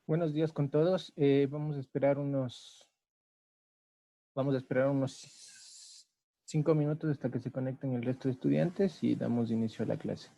Buenos días con todos. Vamos a esperar unos 5 minutos hasta que se conecten el resto de estudiantes y damos inicio a la clase.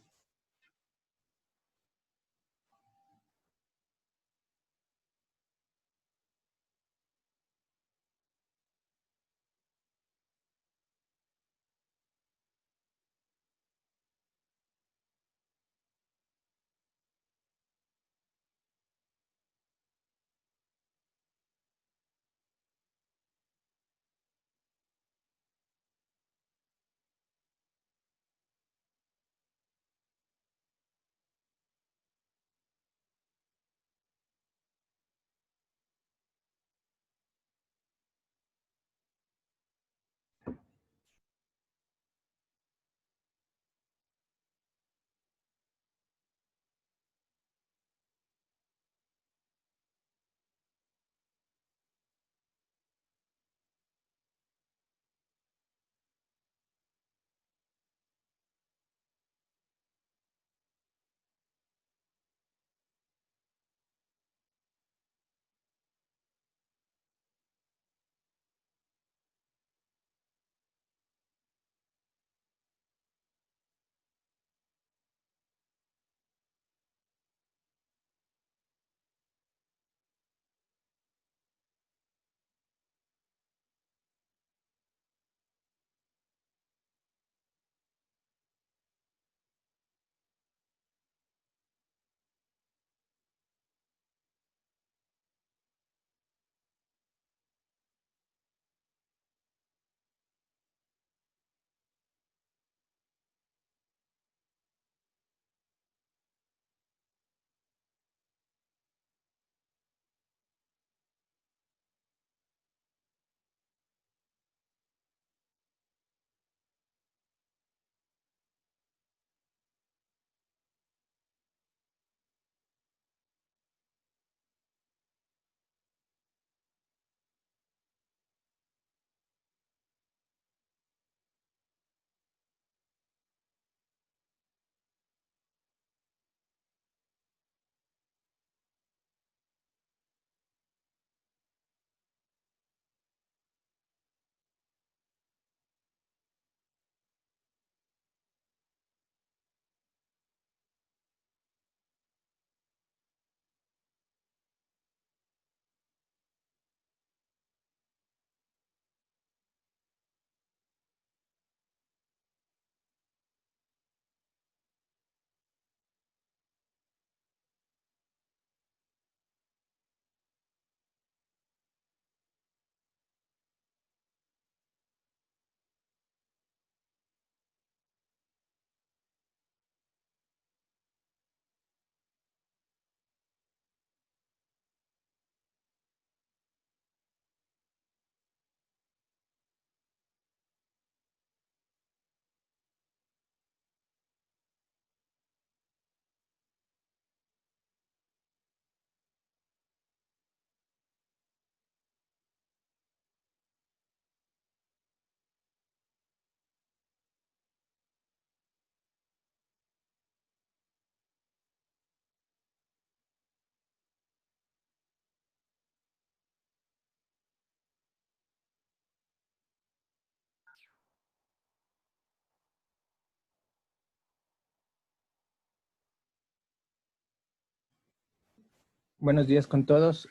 Buenos días con todos.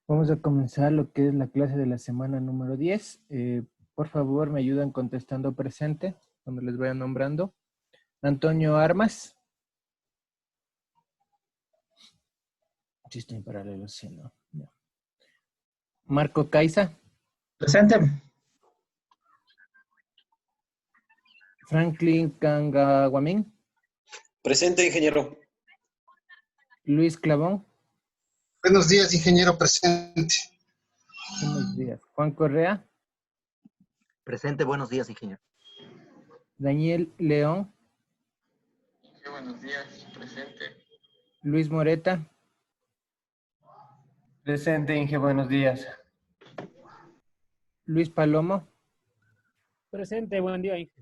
Vamos a comenzar lo que es la clase de la semana número 10. Por favor, me ayudan contestando presente cuando les vaya nombrando. Antonio Armas. Sí, estoy en paralelo, sí, no. No. Marco Caiza. Presente. Franklin Cangaguamín. Presente, ingeniero. Luis Clavón. Buenos días, ingeniero presente. Buenos días. Juan Correa. Presente, buenos días, ingeniero. Daniel León. Sí, buenos días, presente. Luis Moreta. Presente, Inge, buenos días. Luis Palomo. Presente, buen día, Inge.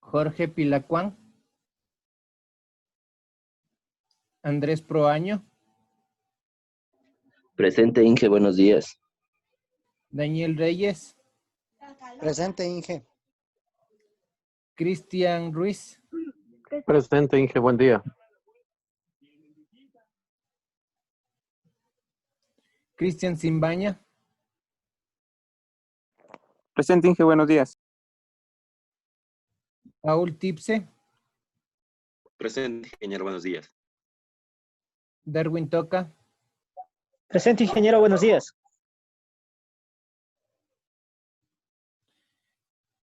Jorge Pilacuán. Andrés Proaño. Presente, Inge, buenos días. Daniel Reyes. Presente, Inge. Cristian Ruiz. Presente, Inge, buen día. Cristian Simbaña. Presente, Inge, buenos días. Paul Tipse. Presente, ingeniero, buenos días. Darwin Toca. Presente, ingeniero, buenos días.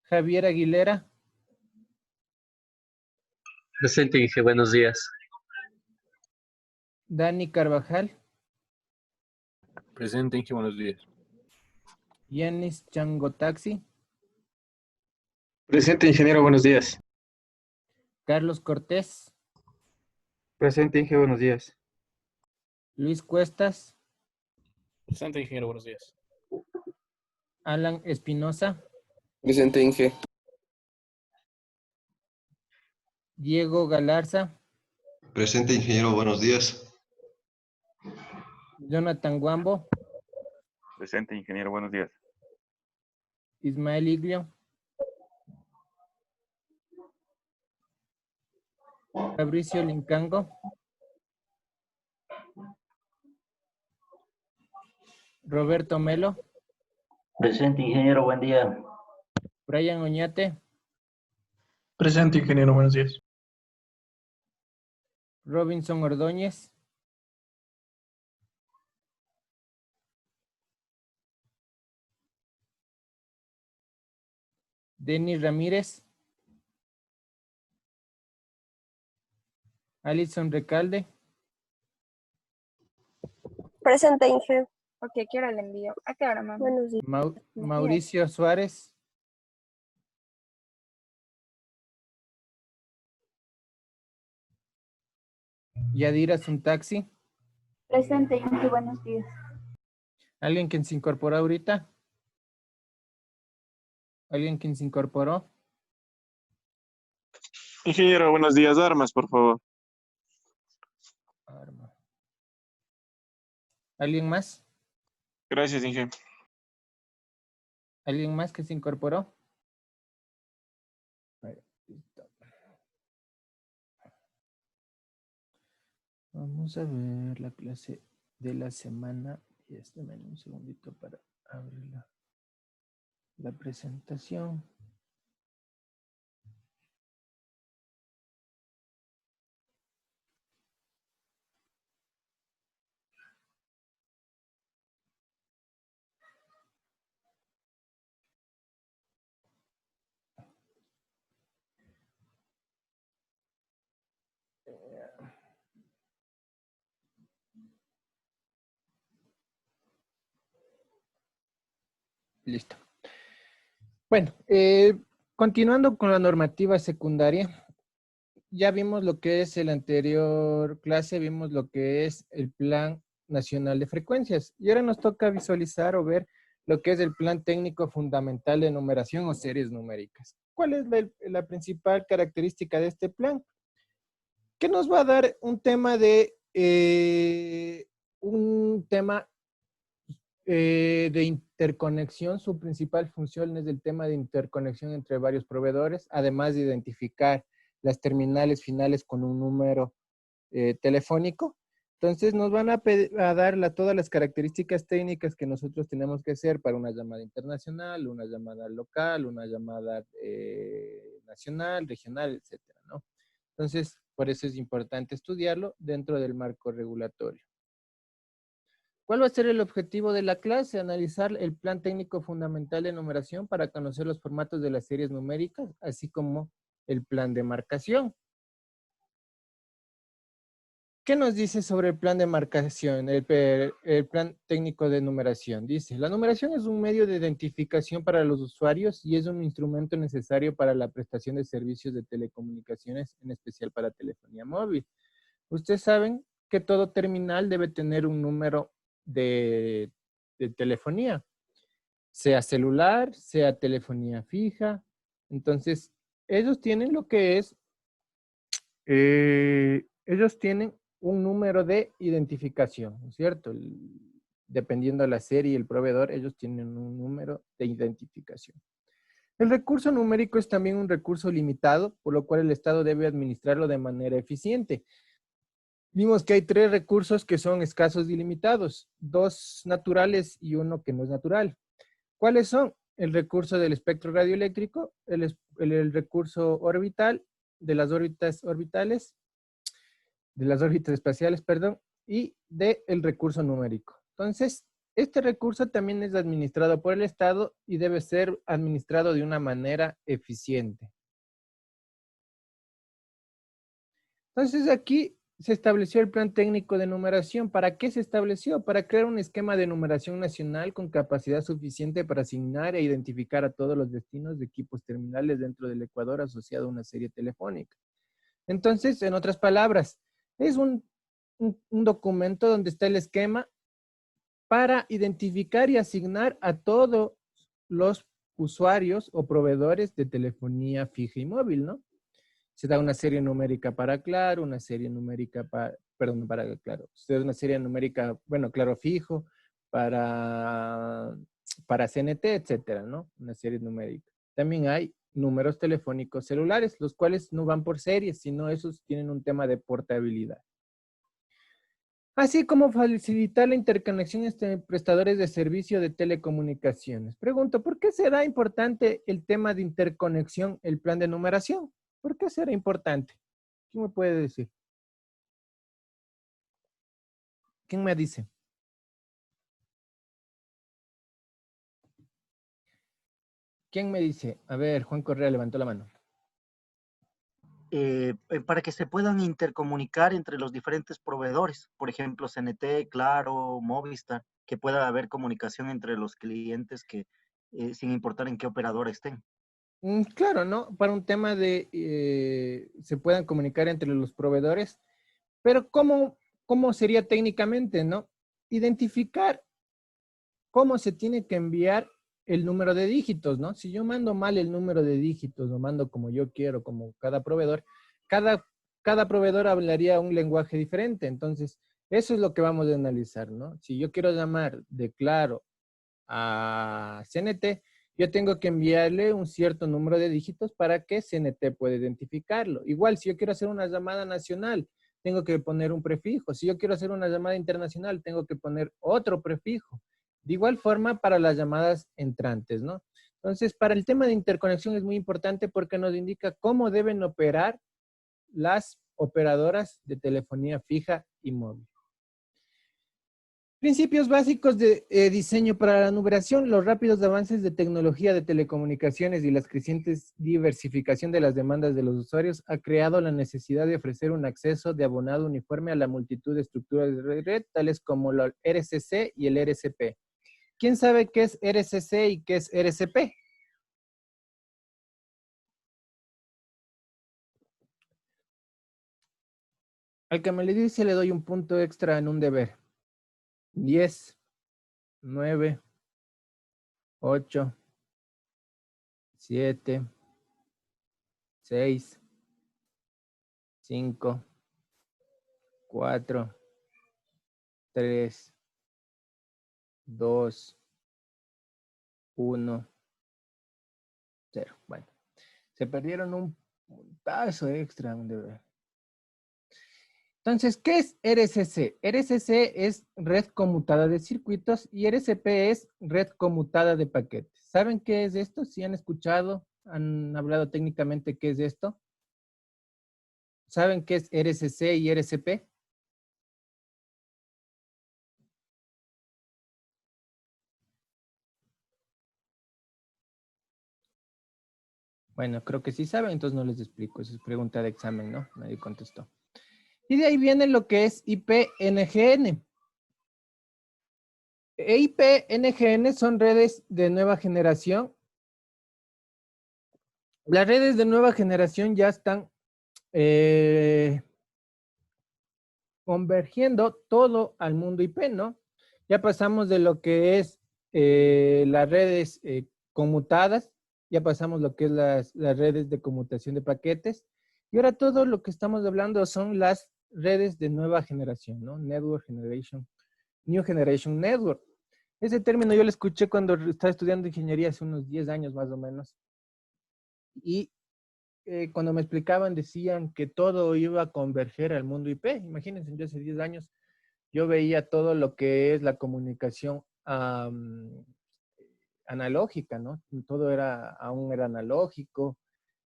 Javier Aguilera. Presente, Inge, buenos días. Dani Carvajal. Presente, Inge, buenos días. Yanis Changotaxi. Presente, ingeniero, buenos días. Carlos Cortés. Presente, Inge, buenos días. Luis Cuestas. Presente, ingeniero, buenos días. Alan Espinosa. Presente, Inge. Diego Galarza. Presente, ingeniero, buenos días. Jonathan Guambo. Presente, ingeniero, buenos días. Ismael Iglio. Fabricio Lincango. Roberto Melo. Presente, ingeniero, buen día. Brian Oñate. Presente, ingeniero, buenos días. Robinson Ordóñez. Denis Ramírez. Alison Recalde. Presente, Inge. Ok, ¿qué hora le envío? ¿A qué hora, mamá? Buenos días. Mauricio Suárez. Yadira Suntaxi. Presente, Inge, buenos días. ¿Alguien quien se incorporó ahorita? ¿Alguien quien se incorporó? Ingeniero, buenos días. Armas, por favor. Arma. ¿Alguien más? Gracias, Inge. ¿Alguien más que se incorporó? Listo. Vamos a ver la clase de la semana. Y dame un segundito para abrir la presentación. Listo. Bueno, continuando con la normativa secundaria, ya vimos lo que es el anterior clase, vimos lo que es el Plan Nacional de Frecuencias. Y ahora nos toca visualizar o ver lo que es el Plan Técnico Fundamental de Numeración o series numéricas. ¿Cuál es la principal característica de este plan? Que nos va a dar un tema de interconexión. Su principal función es el tema de interconexión entre varios proveedores, además de identificar las terminales finales con un número telefónico. Entonces nos van a dar todas las características técnicas que nosotros tenemos que hacer para una llamada internacional, una llamada local, una llamada nacional, regional, etcétera, ¿no? Entonces, por eso es importante estudiarlo dentro del marco regulatorio. ¿Cuál va a ser el objetivo de la clase? Analizar el plan técnico fundamental de numeración para conocer los formatos de las series numéricas, así como el plan de marcación. ¿Qué nos dice sobre el plan de marcación, el plan técnico de numeración? Dice, la numeración es un medio de identificación para los usuarios y es un instrumento necesario para la prestación de servicios de telecomunicaciones, en especial para telefonía móvil. Ustedes saben que todo terminal debe tener un número de telefonía, sea celular, sea telefonía fija. Entonces, ellos tienen lo que es, ellos tienen un número de identificación, ¿no es cierto? Dependiendo de la serie y el proveedor, ellos tienen un número de identificación. El recurso numérico es también un recurso limitado, por lo cual el Estado debe administrarlo de manera eficiente. Vimos que hay 3 recursos que son escasos y limitados, 2 naturales y 1 que no es natural. ¿Cuáles son? El recurso del espectro radioeléctrico, el recurso orbital, de las órbitas orbitales, de las órbitas espaciales, perdón, y del recurso numérico. Entonces, este recurso también es administrado por el Estado y debe ser administrado de una manera eficiente. Entonces, aquí se estableció el plan técnico de numeración. ¿Para qué se estableció? Para crear un esquema de numeración nacional con capacidad suficiente para asignar e identificar a todos los destinos de equipos terminales dentro del Ecuador asociado a una serie telefónica. Entonces, en otras palabras, es un documento donde está el esquema para identificar y asignar a todos los usuarios o proveedores de telefonía fija y móvil, ¿no? Se da una serie numérica para Claro, una serie numérica para Claro. Se da una serie numérica, bueno, Claro fijo, para CNT, etcétera, ¿no? Una serie numérica. También hay números telefónicos celulares, los cuales no van por series, sino esos tienen un tema de portabilidad. Así como facilitar la interconexión entre prestadores de servicio de telecomunicaciones. Pregunto, ¿por qué será importante el tema de interconexión, el plan de numeración? ¿Por qué será importante? ¿Quién me puede decir? ¿Quién me dice? ¿Quién me dice? A ver, Juan Correa levantó la mano. Para que se puedan intercomunicar entre los diferentes proveedores, por ejemplo, CNT, Claro, Movistar, que pueda haber comunicación entre los clientes que, sin importar en qué operador estén. Claro, ¿no? Para un tema de se puedan comunicar entre los proveedores, pero ¿cómo sería técnicamente, no? Identificar cómo se tiene que enviar el número de dígitos, ¿no? Si yo mando mal el número de dígitos, lo mando como yo quiero, como cada proveedor, cada proveedor hablaría un lenguaje diferente. Entonces, eso es lo que vamos a analizar, ¿no? Si yo quiero llamar de Claro a CNT, yo tengo que enviarle un cierto número de dígitos para que CNT pueda identificarlo. Igual, si yo quiero hacer una llamada nacional, tengo que poner un prefijo. Si yo quiero hacer una llamada internacional, tengo que poner otro prefijo. De igual forma para las llamadas entrantes, ¿no? Entonces, para el tema de interconexión es muy importante porque nos indica cómo deben operar las operadoras de telefonía fija y móvil. Principios básicos de diseño para la numeración. Los rápidos avances de tecnología de telecomunicaciones y la creciente diversificación de las demandas de los usuarios ha creado la necesidad de ofrecer un acceso de abonado uniforme a la multitud de estructuras de red, tales como el RCC y el RCP. ¿Quién sabe qué es RCC y qué es RCP? Al que me le dice le doy un punto extra en un deber. 10, 9, 8, 7, 6, 5, 4, 3, 2, 1, 0. Bueno, se perdieron un puntazo extra en un deber. Entonces, ¿qué es RSC? RSC es red conmutada de circuitos y RCP es red conmutada de paquetes. ¿Saben qué es esto? Si han escuchado, han hablado técnicamente qué es esto. ¿Saben qué es RSC y RCP? Bueno, creo que sí saben, entonces no les explico. Esa es pregunta de examen, ¿no? Nadie contestó. Y de ahí viene lo que es IP-NGN. IP-NGN son redes de nueva generación. Las redes de nueva generación ya están convergiendo todo al mundo IP, ¿no? Ya pasamos de lo que es las redes conmutadas, ya pasamos lo que es las redes de conmutación de paquetes, y ahora todo lo que estamos hablando son las redes de nueva generación, ¿no? Network Generation, New Generation Network. Ese término yo lo escuché cuando estaba estudiando ingeniería hace unos 10 años más o menos. Y cuando me explicaban decían que todo iba a converger al mundo IP. Imagínense, yo hace 10 años yo veía todo lo que es la comunicación analógica, ¿no? Todo aún era analógico,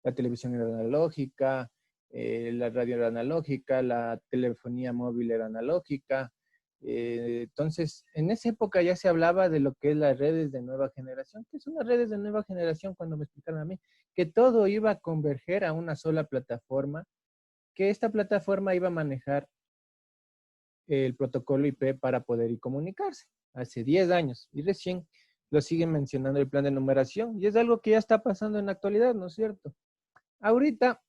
la televisión era analógica, la radio era analógica, la telefonía móvil era analógica. Entonces, en esa época ya se hablaba de lo que es las redes de nueva generación. ¿Qué son las redes de nueva generación? Cuando me explicaron a mí que todo iba a converger a una sola plataforma, que esta plataforma iba a manejar el protocolo IP para poder comunicarse. Hace 10 años. Y recién lo siguen mencionando el plan de numeración. Y es algo que ya está pasando en la actualidad, ¿no es cierto? Ahorita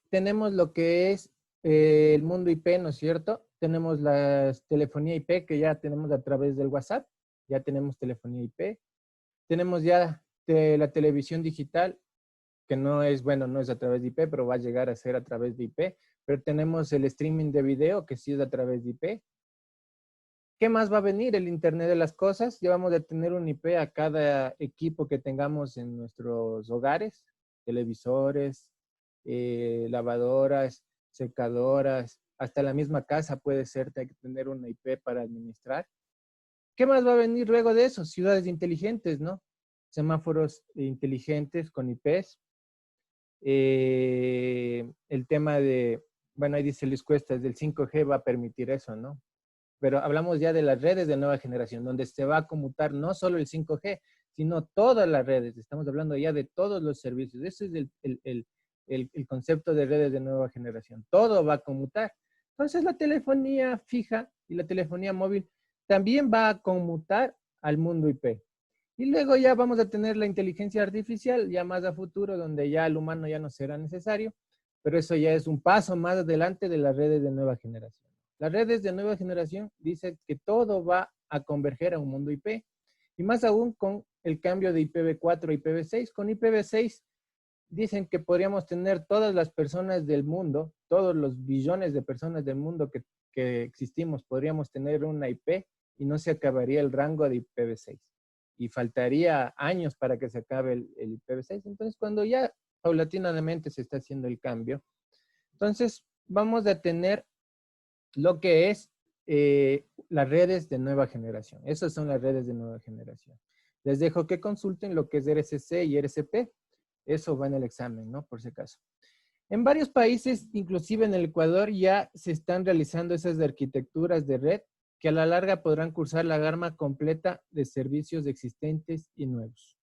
tenemos lo que es el mundo IP, ¿no es cierto? Tenemos la telefonía IP que ya tenemos a través del WhatsApp. Ya tenemos telefonía IP. Tenemos ya la televisión digital, que no es, bueno, no es a través de IP, pero va a llegar a ser a través de IP. Pero tenemos el streaming de video, que sí es a través de IP. ¿Qué más va a venir? El Internet de las cosas. Ya vamos a tener un IP a cada equipo que tengamos en nuestros hogares. Televisores, lavadoras, secadoras, hasta la misma casa puede ser, hay que tener una IP para administrar. ¿Qué más va a venir luego de eso? Ciudades inteligentes, ¿no? Semáforos inteligentes con IPs. El tema de, bueno, ahí dice Luis Cuestas, del 5G va a permitir eso, ¿no? Pero hablamos ya de las redes de nueva generación, donde se va a conmutar no solo el 5G, sino todas las redes. Estamos hablando ya de todos los servicios. Ese es el concepto de redes de nueva generación. Todo va a conmutar. Entonces la telefonía fija y la telefonía móvil también va a conmutar al mundo IP. Y luego ya vamos a tener la inteligencia artificial, ya más a futuro, donde ya el humano ya no será necesario, pero eso ya es un paso más adelante de las redes de nueva generación. Las redes de nueva generación dicen que todo va a converger a un mundo IP, y más aún con el cambio de IPv4 a IPv6. Con IPv6 dicen que podríamos tener todas las personas del mundo, todos los billones de personas del mundo que existimos, podríamos tener una IP y no se acabaría el rango de IPv6. Y faltaría años para que se acabe el IPv6. Entonces, cuando ya paulatinamente se está haciendo el cambio, entonces vamos a tener lo que es las redes de nueva generación. Esas son las redes de nueva generación. Les dejo que consulten lo que es RSC y RCP. Eso va en el examen, ¿no? Por si acaso. En varios países, inclusive en el Ecuador, ya se están realizando esas arquitecturas de red que a la larga podrán cursar la gama completa de servicios existentes y nuevos.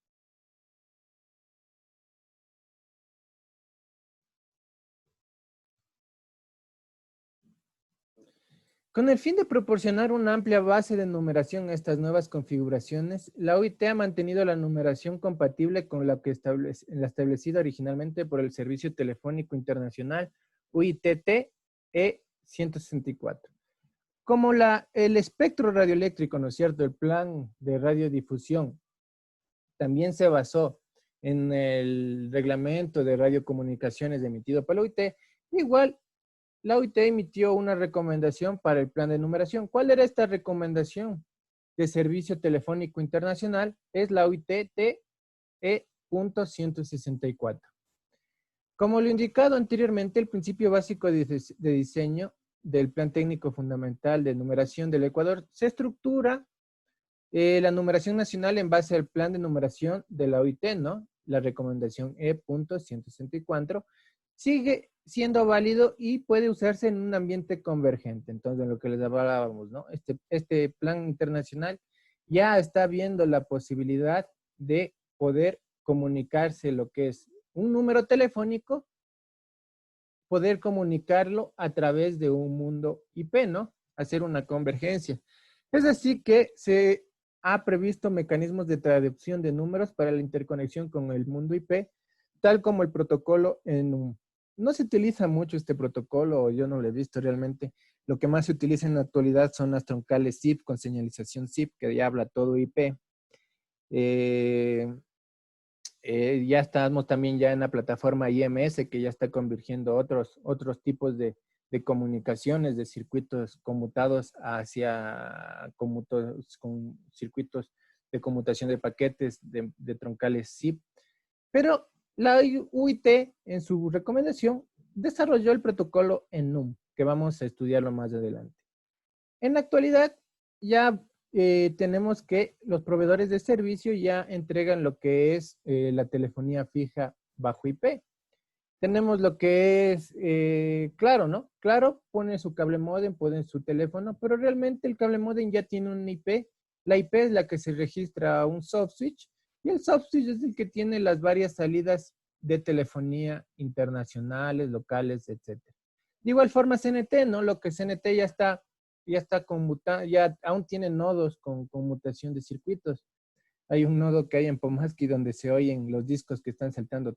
Con el fin de proporcionar una amplia base de numeración a estas nuevas configuraciones, la OIT ha mantenido la numeración compatible con la establecida originalmente por el Servicio Telefónico Internacional UITT E164. Como el espectro radioeléctrico, ¿no es cierto?, el plan de radiodifusión, también se basó en el reglamento de radiocomunicaciones emitido por la OIT, igual la OIT emitió una recomendación para el plan de numeración. ¿Cuál era esta recomendación de Servicio Telefónico Internacional? Es la OIT TE.164. Como lo indicado anteriormente, el principio básico de diseño del Plan Técnico Fundamental de Numeración del Ecuador se estructura la numeración nacional en base al plan de numeración de la OIT, ¿no? La recomendación E.164 sigue siendo válido y puede usarse en un ambiente convergente. Entonces, lo que les hablábamos, ¿no? Este plan internacional ya está viendo la posibilidad de poder comunicarse lo que es un número telefónico, poder comunicarlo a través de un mundo IP, ¿no? Hacer una convergencia. Es así que se ha previsto mecanismos de traducción de números para la interconexión con el mundo IP, tal como el protocolo en no se utiliza mucho este protocolo, o yo no lo he visto realmente. Lo que más se utiliza en la actualidad son las troncales SIP con señalización SIP, que ya habla todo IP. Ya estamos también ya en la plataforma IMS, que ya está convirtiendo otros tipos de comunicaciones, de circuitos conmutados hacia con circuitos de conmutación de paquetes de troncales SIP. Pero la UIT, en su recomendación, desarrolló el protocolo en NUM, que vamos a estudiarlo más adelante. En la actualidad, ya tenemos que los proveedores de servicio ya entregan lo que es la telefonía fija bajo IP. Tenemos lo que es Claro, ¿no? Claro pone su cable módem, pone su teléfono, pero realmente el cable módem ya tiene un IP. La IP es la que se registra a un subswitch y el subswitch es el que tiene las varias salidas de telefonía internacionales, locales, etc. De igual forma CNT, ¿no? Lo que CNT ya está conmutando, ya aún tiene nodos con conmutación de circuitos. Hay un nodo que hay en Pomaski donde se oyen los discos que están saltando.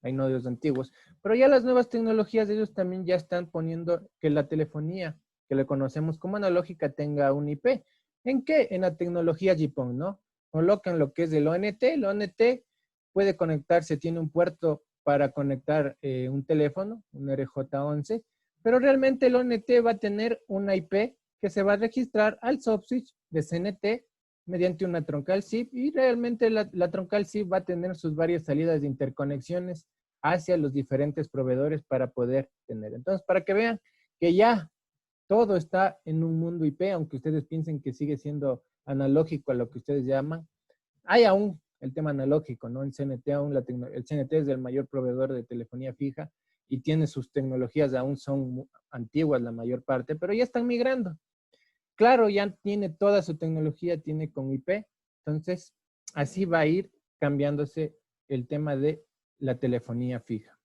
Hay nodos antiguos. Pero ya las nuevas tecnologías, ellos también ya están poniendo que la telefonía, que le conocemos como analógica, tenga un IP. ¿En qué? En la tecnología GPON, ¿no? Colocan lo que es el ONT. El ONT puede conectarse, tiene un puerto para conectar un teléfono, un RJ11, pero realmente el ONT va a tener una IP que se va a registrar al subswitch de CNT mediante una troncal SIP y realmente la troncal SIP va a tener sus varias salidas de interconexiones hacia los diferentes proveedores para poder tener. Entonces, para que vean que ya todo está en un mundo IP, aunque ustedes piensen que sigue siendo analógico a lo que ustedes llaman, hay aún el tema analógico, ¿no? En CNT aún el CNT es el mayor proveedor de telefonía fija y tiene sus tecnologías, aún son antiguas la mayor parte, pero ya están migrando. Claro, ya tiene toda su tecnología, tiene con IP, entonces así va a ir cambiándose el tema de la telefonía fija.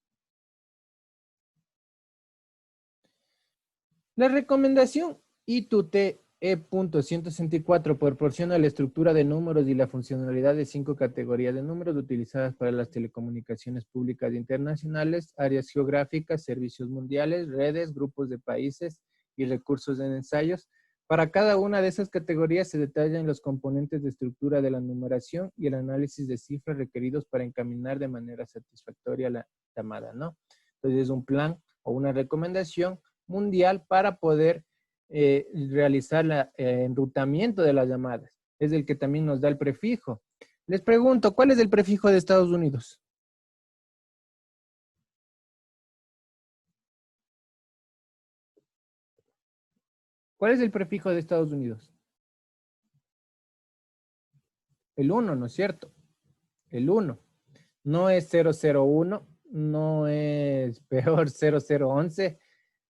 La recomendación ITUT E.164 proporciona la estructura de números y la funcionalidad de 5 categorías de números utilizadas para las telecomunicaciones públicas internacionales, áreas geográficas, servicios mundiales, redes, grupos de países y recursos en ensayos. Para cada una de esas categorías se detallan los componentes de estructura de la numeración y el análisis de cifras requeridos para encaminar de manera satisfactoria la llamada, ¿no? Entonces es un plan o una recomendación mundial para poder realizar el enrutamiento de las llamadas. Es el que también nos da el prefijo. Les pregunto, ¿cuál es el prefijo de Estados Unidos? ¿Cuál es el prefijo de Estados Unidos? El 1, ¿no es cierto? El 1. No es 001, no es peor 0011,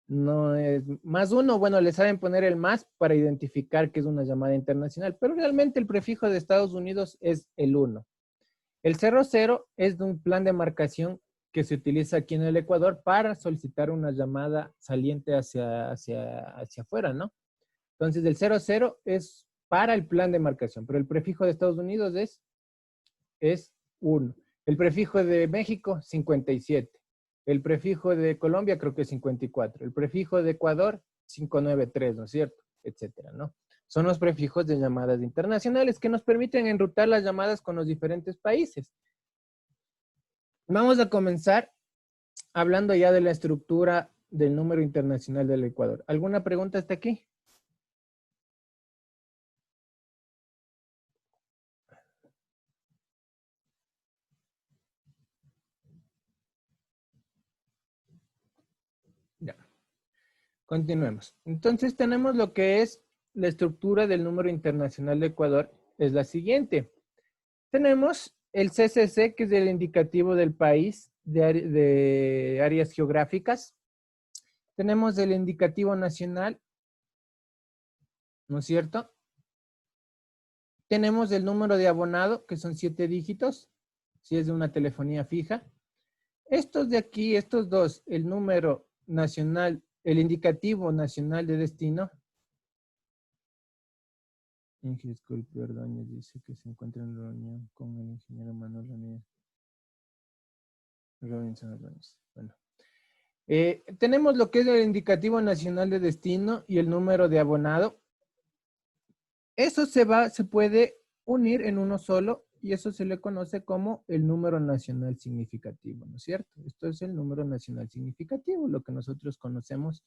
no es más 1. Bueno, le saben poner el más para identificar que es una llamada internacional, pero realmente el prefijo de Estados Unidos es el 1. El 00 es de un plan de marcación que se utiliza aquí en el Ecuador para solicitar una llamada saliente hacia afuera, ¿no? Entonces, el 00 es para el plan de marcación, pero el prefijo de Estados Unidos es 1. El prefijo de México, 57. El prefijo de Colombia creo que es 54. El prefijo de Ecuador, 593, ¿no es cierto? Etcétera, ¿no? Son los prefijos de llamadas internacionales que nos permiten enrutar las llamadas con los diferentes países. Vamos a comenzar hablando ya de la estructura del número internacional del Ecuador. ¿Alguna pregunta hasta aquí? Continuemos. Entonces tenemos lo que es la estructura del número internacional de Ecuador. Es la siguiente. Tenemos el CCC, que es el indicativo del país de áreas geográficas. Tenemos el indicativo nacional, ¿no es cierto? Tenemos el número de abonado, que son 7 dígitos, si es de una telefonía fija. Estos de aquí, estos dos, el número nacional, el indicativo nacional de destino. Disculpe, Ordóñez dice que se encuentra en reunión con el ingeniero Manuel Ramírez. Robinson Ordóñez. Bueno. Tenemos lo que es el indicativo nacional de destino y el número de abonado. Eso se puede unir en uno solo y eso se le conoce como el número nacional significativo, ¿no es cierto? Esto es el número nacional significativo, lo que nosotros conocemos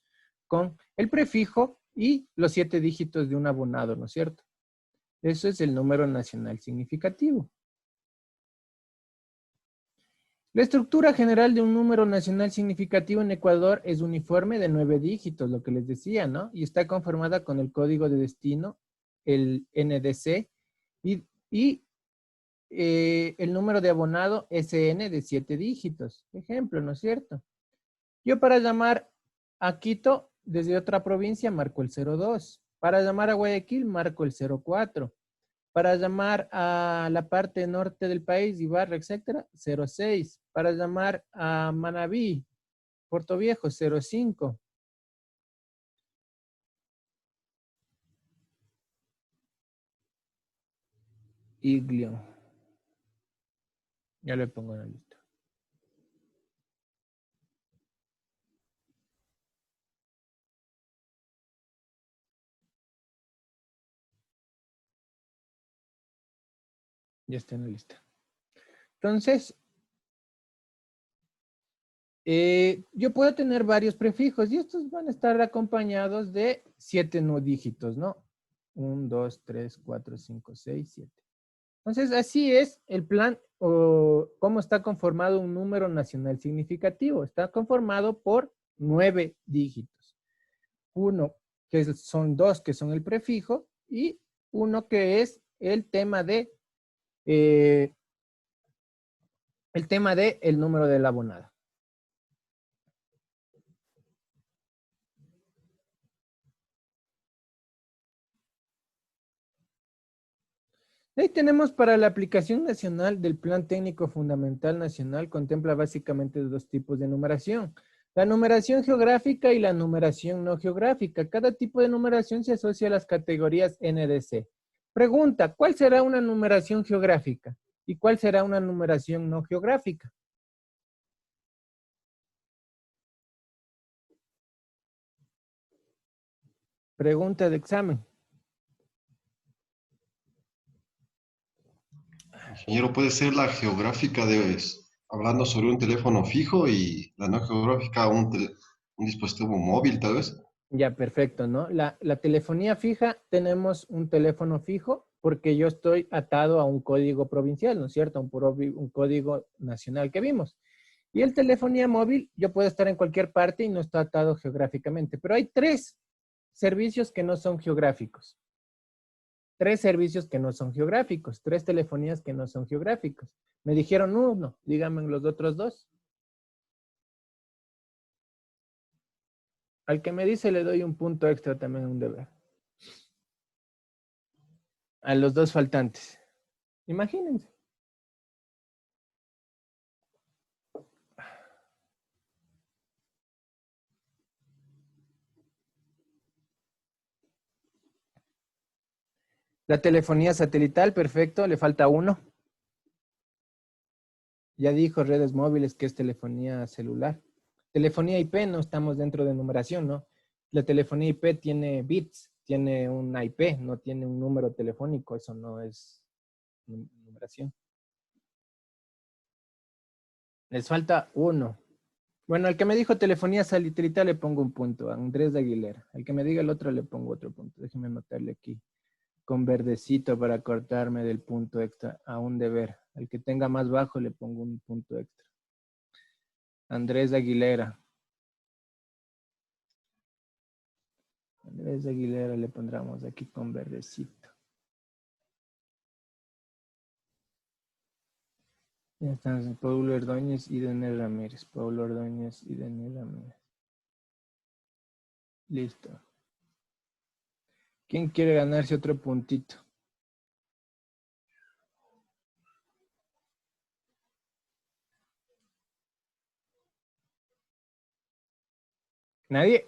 con el prefijo y los 7 dígitos de un abonado, ¿no es cierto? Eso es el número nacional significativo. La estructura general de un número nacional significativo en Ecuador es uniforme de 9 dígitos, lo que les decía, ¿no? Y está conformada con el código de destino, el NDC, y el número de abonado SN de 7 dígitos. Ejemplo, ¿no es cierto? Yo para llamar a Quito desde otra provincia marco el 02. Para llamar a Guayaquil marco el 04. Para llamar a la parte norte del país, Ibarra, etcétera, 06. Para llamar a Manabí, Puerto Viejo, 05. Iglio. Ya le pongo en la lista. Ya está en la lista. Entonces, yo puedo tener varios prefijos y estos van a estar acompañados de 7 dígitos, ¿no? 1, 2, 3, 4, 5, 6, 7. Entonces, así es el plan o cómo está conformado un número nacional significativo. Está conformado por 9 dígitos. Uno, que son 2, que son el prefijo, y uno que es el tema de el número de la abonada. Ahí tenemos para la aplicación nacional del Plan Técnico Fundamental Nacional, contempla básicamente 2 tipos de numeración. La numeración geográfica y la numeración no geográfica. Cada tipo de numeración se asocia a las categorías NDC. Pregunta, ¿cuál será una numeración geográfica? ¿Y cuál será una numeración no geográfica? Pregunta de examen. Ingeniero, puede ser la geográfica hablando sobre un teléfono fijo y la no geográfica un dispositivo móvil, tal vez. Ya, perfecto, ¿no? La telefonía fija, tenemos un teléfono fijo porque yo estoy atado a un código provincial, ¿no es cierto? Un código nacional que vimos. Y el telefonía móvil, yo puedo estar en cualquier parte y no está atado geográficamente. Pero hay 3 servicios que no son geográficos. 3 servicios que no son geográficos. 3 telefonías que no son geográficos. Me dijeron 1, díganme los otros 2. Al que me dice le doy un punto extra también, un deber. A los 2 faltantes. Imagínense. La telefonía satelital, perfecto, le falta 1. Ya dijo redes móviles que es telefonía celular. Telefonía IP no estamos dentro de numeración, ¿no? La telefonía IP tiene bits, tiene un IP, no tiene un número telefónico, eso no es numeración. Les falta 1. Bueno, al que me dijo telefonía satelital le pongo un punto, a Andrés de Aguilera. Al que me diga el otro le pongo otro punto. Déjenme anotarle aquí con verdecito para cortarme del punto extra a un deber. Al que tenga más bajo le pongo un punto extra. Andrés de Aguilera. Andrés Aguilera le pondremos aquí con verdecito. Ya están Paulo Ordóñez y Dené Ramírez. Paulo Ordóñez y Dené Ramírez. Listo. ¿Quién quiere ganarse otro puntito? ¿Nadie?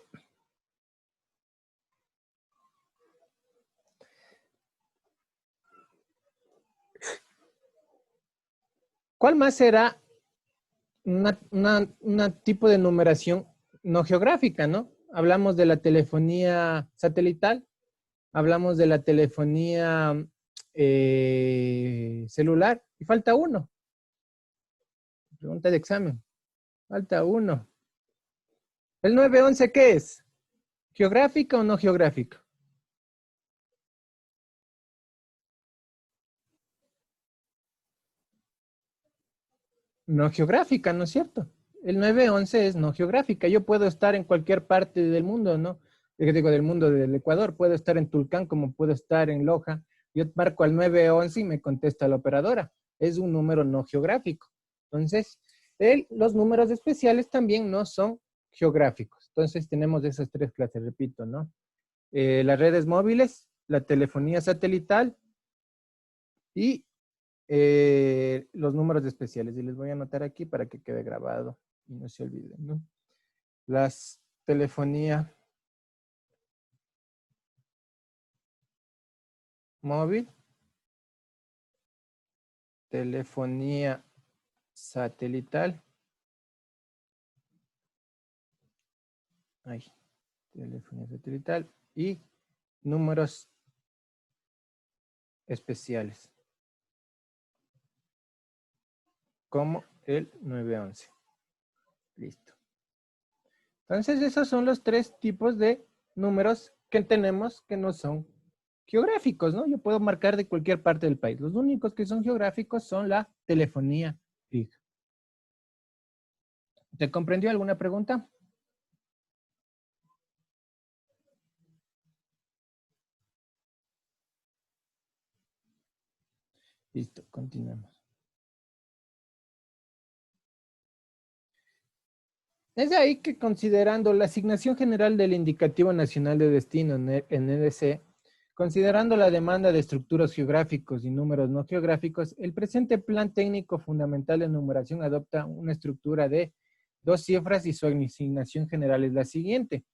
¿Cuál más será una tipo de numeración no geográfica, ¿no? Hablamos de la telefonía satelital, hablamos de la telefonía celular y falta uno. Pregunta de examen. Falta uno. ¿El 911 qué es? ¿Geográfica o no geográfica? No geográfica, ¿no es cierto? El 911 es no geográfica. Yo puedo estar en cualquier parte del mundo, ¿no? Digo, del mundo del Ecuador. Puedo estar en Tulcán como puedo estar en Loja. Yo marco al 911 y me contesta la operadora. Es un número no geográfico. Entonces, los números especiales también no son geográficos. Entonces, tenemos esas tres clases, repito, ¿no? Las redes móviles, la telefonía satelital y los números especiales. Y les voy a anotar aquí para que quede grabado y no se olviden, ¿no? Las telefonía móvil, telefonía satelital, telefonía satelital y números especiales, como el 911. Listo. Entonces, esos son los tres tipos de números que tenemos que no son geográficos, ¿no? Yo puedo marcar de cualquier parte del país. Los únicos que son geográficos son la telefonía fija. ¿Te comprendió alguna pregunta? Listo, continuemos. Es de ahí que, considerando la asignación general del Indicativo Nacional de Destino, NDC, considerando la demanda de estructuras geográficos y números no geográficos, el presente Plan Técnico Fundamental de Numeración adopta una estructura de 2 cifras y su asignación general es la siguiente.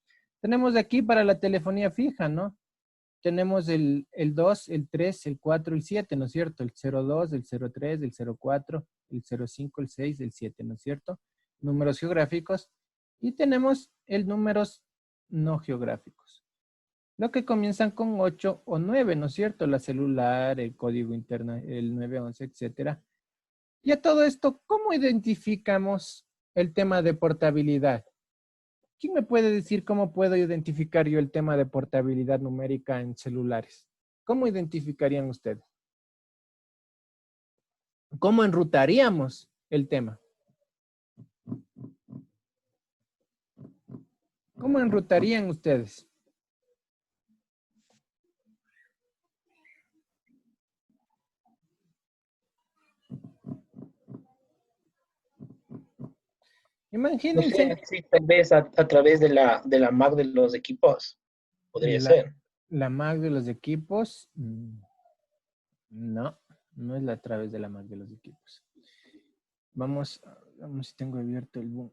Tenemos aquí para la telefonía fija, ¿no? Tenemos el 2, el 3, el 4, el 7, ¿no es cierto? El 02, el 03, el 04, el 05, el 6, el 7, ¿no es cierto? Números geográficos. Y tenemos el números no geográficos. Lo que comienzan con 8 o 9, ¿no es cierto? La celular, el código interno, el 911, etcétera. Y a todo esto, ¿cómo identificamos el tema de portabilidad? ¿Quién me puede decir cómo puedo identificar yo el tema de portabilidad numérica en celulares? ¿Cómo identificarían ustedes? ¿Cómo enrutaríamos el tema? ¿Cómo enrutarían ustedes? Imagínense. No sé, sí, tal vez a través de la MAC de los equipos. Podría ser. La MAC de los equipos. No, no es a través de la MAC de los equipos. Vamos si tengo abierto el boom.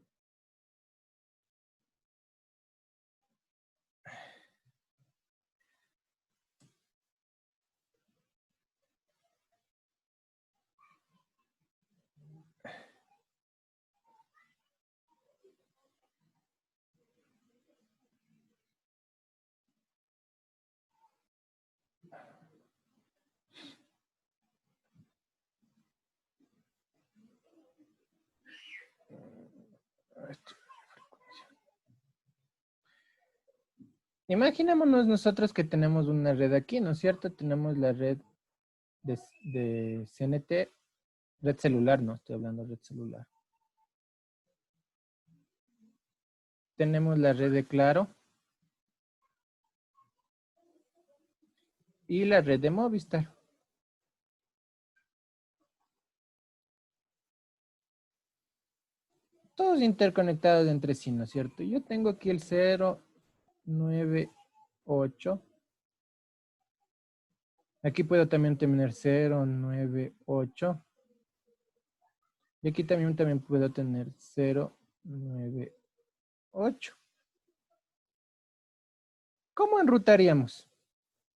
Imaginémonos nosotros que tenemos una red aquí, ¿no es cierto? Tenemos la red de CNT, red celular, no estoy hablando de red celular. Tenemos la red de Claro. y la red de Movistar. Todos interconectados entre sí, ¿no es cierto? Yo tengo aquí el 098. Aquí puedo también tener 098. Y aquí también puedo tener 098. ¿Cómo enrutaríamos?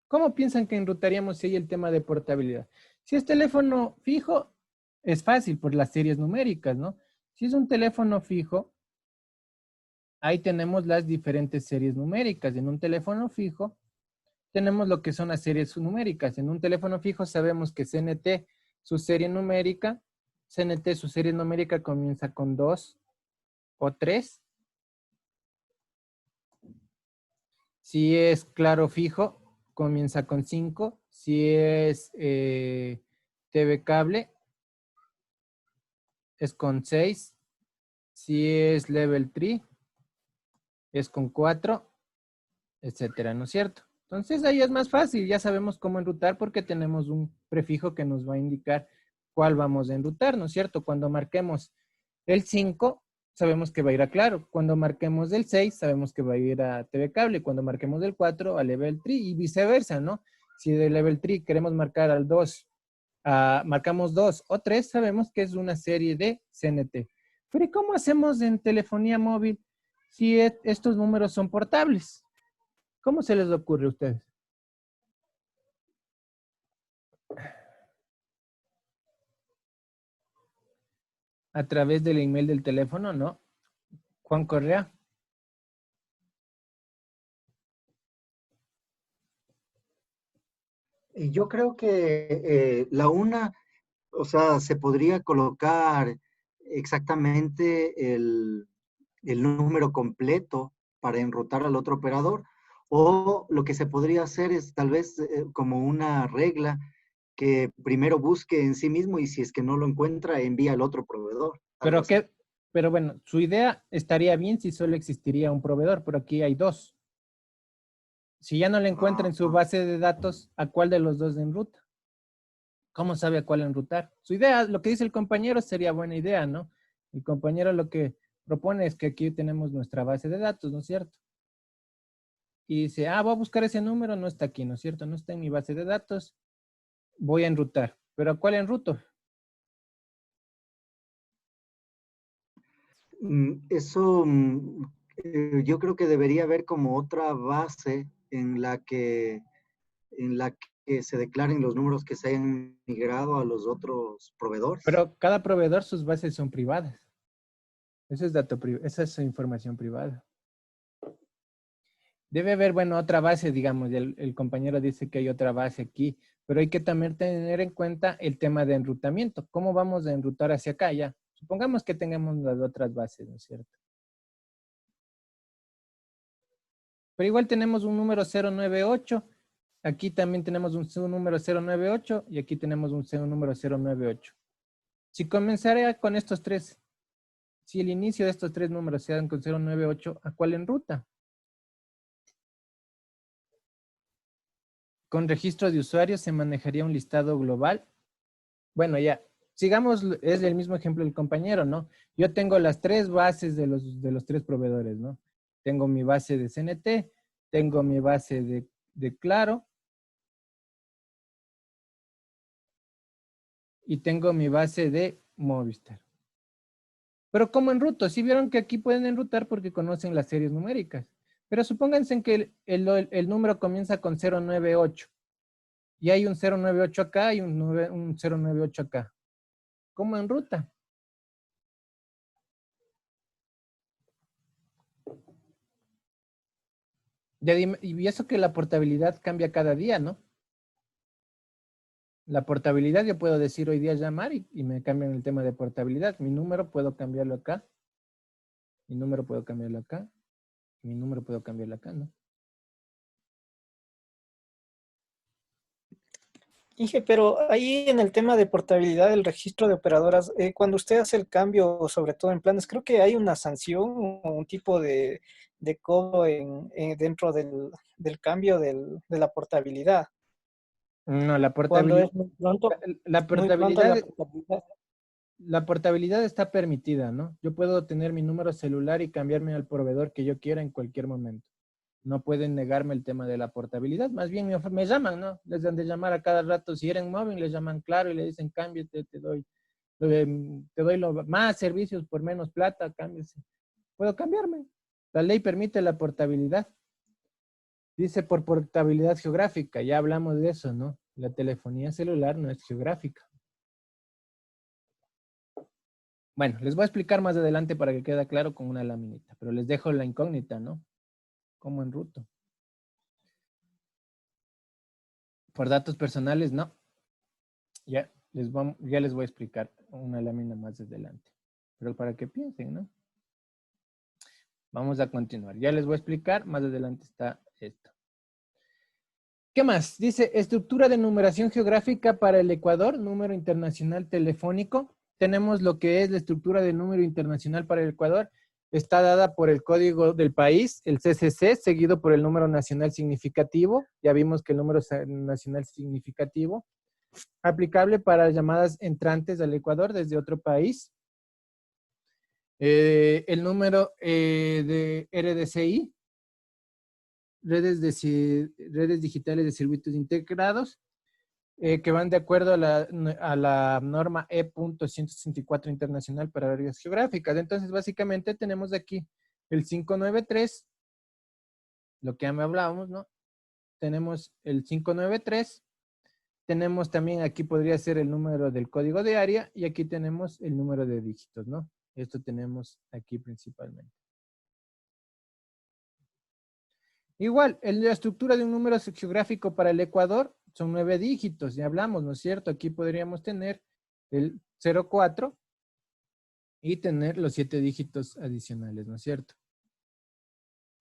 ¿Cómo piensan que enrutaríamos si hay el tema de portabilidad? Si es teléfono fijo, es fácil por las series numéricas, ¿no? Si es un teléfono fijo, ahí tenemos las diferentes series numéricas. En un teléfono fijo, tenemos lo que son las series numéricas. En un teléfono fijo sabemos que CNT, su serie numérica comienza con 2 o 3. Si es claro fijo, comienza con 5. Si es TV cable, es con 6. Si es level 3, es con 4, etcétera, ¿no es cierto? Entonces ahí es más fácil, ya sabemos cómo enrutar porque tenemos un prefijo que nos va a indicar cuál vamos a enrutar, ¿no es cierto? Cuando marquemos el 5, sabemos que va a ir a claro. Cuando marquemos el 6, sabemos que va a ir a TV cable. Cuando marquemos el 4, a level 3 y viceversa, ¿no? Si de level 3 queremos marcar al 2, marcamos 2 o 3, sabemos que es una serie de CNT. Pero ¿y cómo hacemos en telefonía móvil si estos números son portables? ¿Cómo se les ocurre a ustedes? A través del email del teléfono, ¿no? Juan Correa. Yo creo que o sea, se podría colocar exactamente el número completo para enrutar al otro operador, o lo que se podría hacer es tal vez como una regla que primero busque en sí mismo y si es que no lo encuentra, envía al otro proveedor. Pero bueno, su idea estaría bien si solo existiría un proveedor, pero aquí hay dos. Si ya no le encuentra en su base de datos, ¿a cuál de los dos enruta? ¿Cómo sabe a cuál enrutar? Su idea, lo que dice el compañero sería buena idea, ¿no? El compañero lo que propone es que aquí tenemos nuestra base de datos, ¿no es cierto? Y dice, voy a buscar ese número, no está aquí, ¿no es cierto? No está en mi base de datos, voy a enrutar. ¿Pero a cuál enruto? Eso yo creo que debería haber como otra base en la que se declaren los números que se hayan migrado a los otros proveedores. Pero cada proveedor, sus bases son privadas. Eso es esa es información privada. Debe haber, bueno, otra base, digamos, el compañero dice que hay otra base aquí, pero hay que también tener en cuenta el tema de enrutamiento. ¿Cómo vamos a enrutar hacia acá ya? Supongamos que tengamos las otras bases, ¿no es cierto? Pero igual tenemos un número 098, aquí también tenemos un número 098 y aquí tenemos un número 098. Si comenzara con estos tres, si el inicio de estos tres números se dan con 098, ¿a cuál enruta? Con registro de usuarios se manejaría un listado global. Bueno, ya, sigamos, es el mismo ejemplo del compañero, ¿no? Yo tengo las tres bases de los tres proveedores, ¿no? Tengo mi base de CNT, tengo mi base de Claro y tengo mi base de Movistar. Pero ¿cómo enruto? Si vieron que aquí pueden enrutar porque conocen las series numéricas. Pero supónganse que el número comienza con 098 y hay un 098 acá y un 098 acá. ¿Cómo enruta? Ya dime, y eso que la portabilidad cambia cada día, ¿no? La portabilidad yo puedo decir hoy día llamar y me cambian el tema de portabilidad. Mi número puedo cambiarlo acá. Mi número puedo cambiarlo acá. Mi número puedo cambiarlo acá, ¿no? Inge, pero ahí en el tema de portabilidad del registro de operadoras, cuando usted hace el cambio, sobre todo en planes, creo que hay una sanción o un tipo de cobro dentro del cambio de la portabilidad. No, la Cuando portabilidad, es muy pronto, la muy pronto portabilidad, la portabilidad. la portabilidad está permitida, ¿no? Yo puedo tener mi número celular y cambiarme al proveedor que yo quiera en cualquier momento. No pueden negarme el tema de la portabilidad. Más bien me llaman, ¿no? Les dan de llamar a cada rato. Si eran móvil, les llaman Claro y le dicen, cámbiate, te doy más servicios por menos plata, cámbiese. Puedo cambiarme. La ley permite la portabilidad. Dice por portabilidad geográfica. Ya hablamos de eso, ¿no? La telefonía celular no es geográfica. Bueno, les voy a explicar más adelante para que quede claro con una laminita, pero les dejo la incógnita, ¿no? ¿Cómo enruto? Por datos personales, no. Ya les voy a explicar una lámina más adelante. Pero para que piensen, ¿no? Vamos a continuar. Ya les voy a explicar, más adelante está esto. ¿Qué más? Dice, estructura de numeración geográfica para el Ecuador, número internacional telefónico. Tenemos lo que es la estructura de número internacional para el Ecuador. Está dada por el código del país, el CCC, seguido por el número nacional significativo. Ya vimos que el número nacional significativo, aplicable para llamadas entrantes al Ecuador desde otro país. El número de RDCI, redes digitales de circuitos integrados, que van de acuerdo a la norma E.164 internacional para áreas geográficas. Entonces, básicamente tenemos aquí el 593, lo que ya me hablábamos, ¿no? Tenemos el 593, tenemos también aquí podría ser el número del código de área y aquí tenemos el número de dígitos, ¿no? Esto tenemos aquí principalmente. Igual, la estructura de un número geográfico para el Ecuador son 9 dígitos, ya hablamos, ¿no es cierto? Aquí podríamos tener el 04 y tener los 7 dígitos adicionales, ¿no es cierto?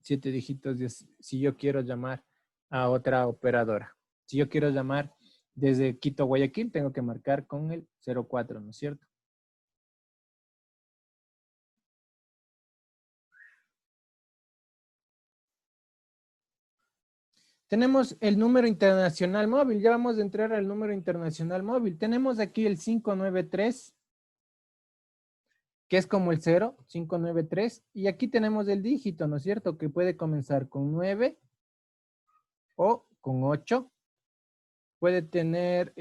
7 dígitos si yo quiero llamar a otra operadora. Si yo quiero llamar desde Quito a Guayaquil, tengo que marcar con el 04, ¿no es cierto? Tenemos el número internacional móvil. Ya vamos a entrar al número internacional móvil. Tenemos aquí el 593, que es como el 0, 593. Y aquí tenemos el dígito, ¿no es cierto? Que puede comenzar con 9 o con 8. Puede tener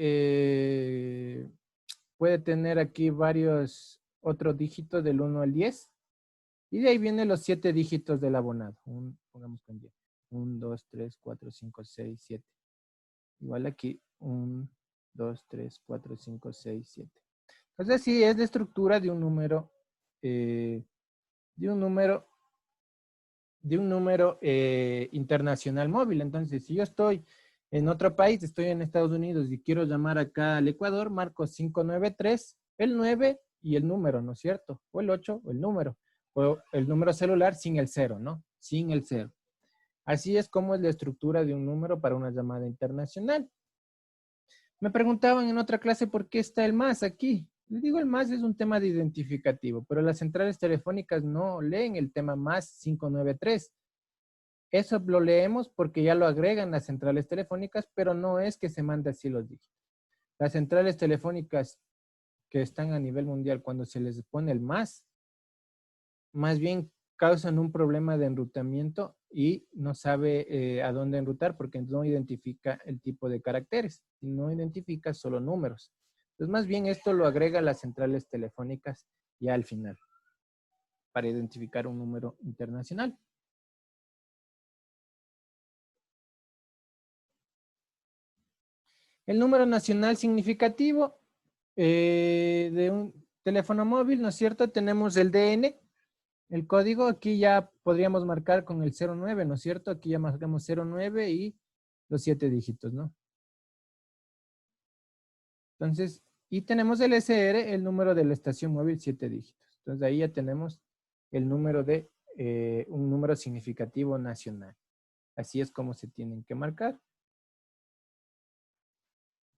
aquí varios otros dígitos del 1 al 10. Y de ahí vienen los 7 dígitos del abonado. Pongamos con 10. 1, 2, 3, 4, 5, 6, 7. Igual aquí, 1, 2, 3, 4, 5, 6, 7. Entonces, sí, es la estructura de un número, internacional móvil. Entonces, si yo estoy en otro país, estoy en Estados Unidos y quiero llamar acá al Ecuador, marco 593, el 9 y el número, ¿no es cierto? O el 8 o el número. O el número celular sin el 0, ¿no? Sin el 0. Así es como es la estructura de un número para una llamada internacional. Me preguntaban en otra clase por qué está el más aquí. Les digo, el más es un tema de identificativo, pero las centrales telefónicas no leen el tema más 593. Eso lo leemos porque ya lo agregan las centrales telefónicas, pero no es que se mande así los dígitos. Las centrales telefónicas que están a nivel mundial, cuando se les pone el más bien causan un problema de enrutamiento y no sabe a dónde enrutar porque no identifica el tipo de caracteres, no identifica solo números. Entonces, más bien esto lo agrega a las centrales telefónicas ya al final para identificar un número internacional. El número nacional significativo de un teléfono móvil, ¿no es cierto? Tenemos el DN. El código aquí ya podríamos marcar con el 09, ¿no es cierto? Aquí ya marcamos 09 y los 7 dígitos, ¿no? Entonces, y tenemos el SR, el número de la estación móvil, 7 dígitos. Entonces, ahí ya tenemos el número de un número significativo nacional. Así es como se tienen que marcar.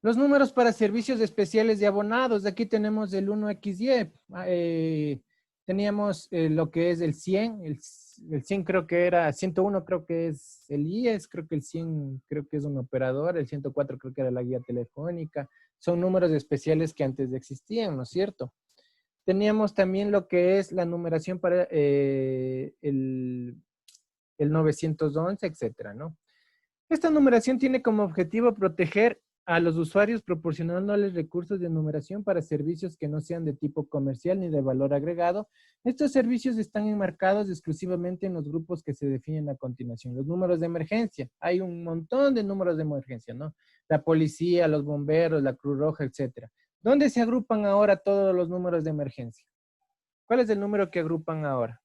Los números para servicios especiales de abonados. Aquí tenemos el 1XY. Teníamos lo que es el 100, el 100 creo que era, 101 creo que es el IES, creo que el 100 creo que es un operador, el 104 creo que era la guía telefónica. Son números especiales que antes existían, ¿no es cierto? Teníamos también lo que es la numeración para el 911, etcétera, ¿no? Esta numeración tiene como objetivo proteger a los usuarios proporcionándoles recursos de numeración para servicios que no sean de tipo comercial ni de valor agregado. Estos servicios están enmarcados exclusivamente en los grupos que se definen a continuación. Los números de emergencia. Hay un montón de números de emergencia, ¿no? La policía, los bomberos, la Cruz Roja, etcétera. ¿Dónde se agrupan ahora todos los números de emergencia? ¿Cuál es el número que agrupan ahora?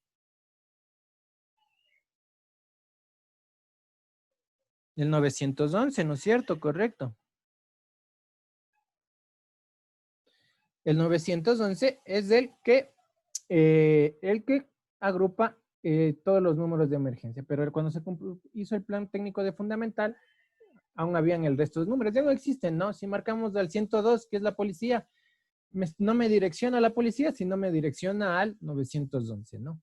El 911, ¿no es cierto? Correcto. El 911 es el que agrupa todos los números de emergencia. Pero cuando se hizo el plan técnico de fundamental, aún habían el resto de números. Ya no existen, ¿no? Si marcamos al 102, que es la policía, no me direcciona a la policía, sino me direcciona al 911, ¿no?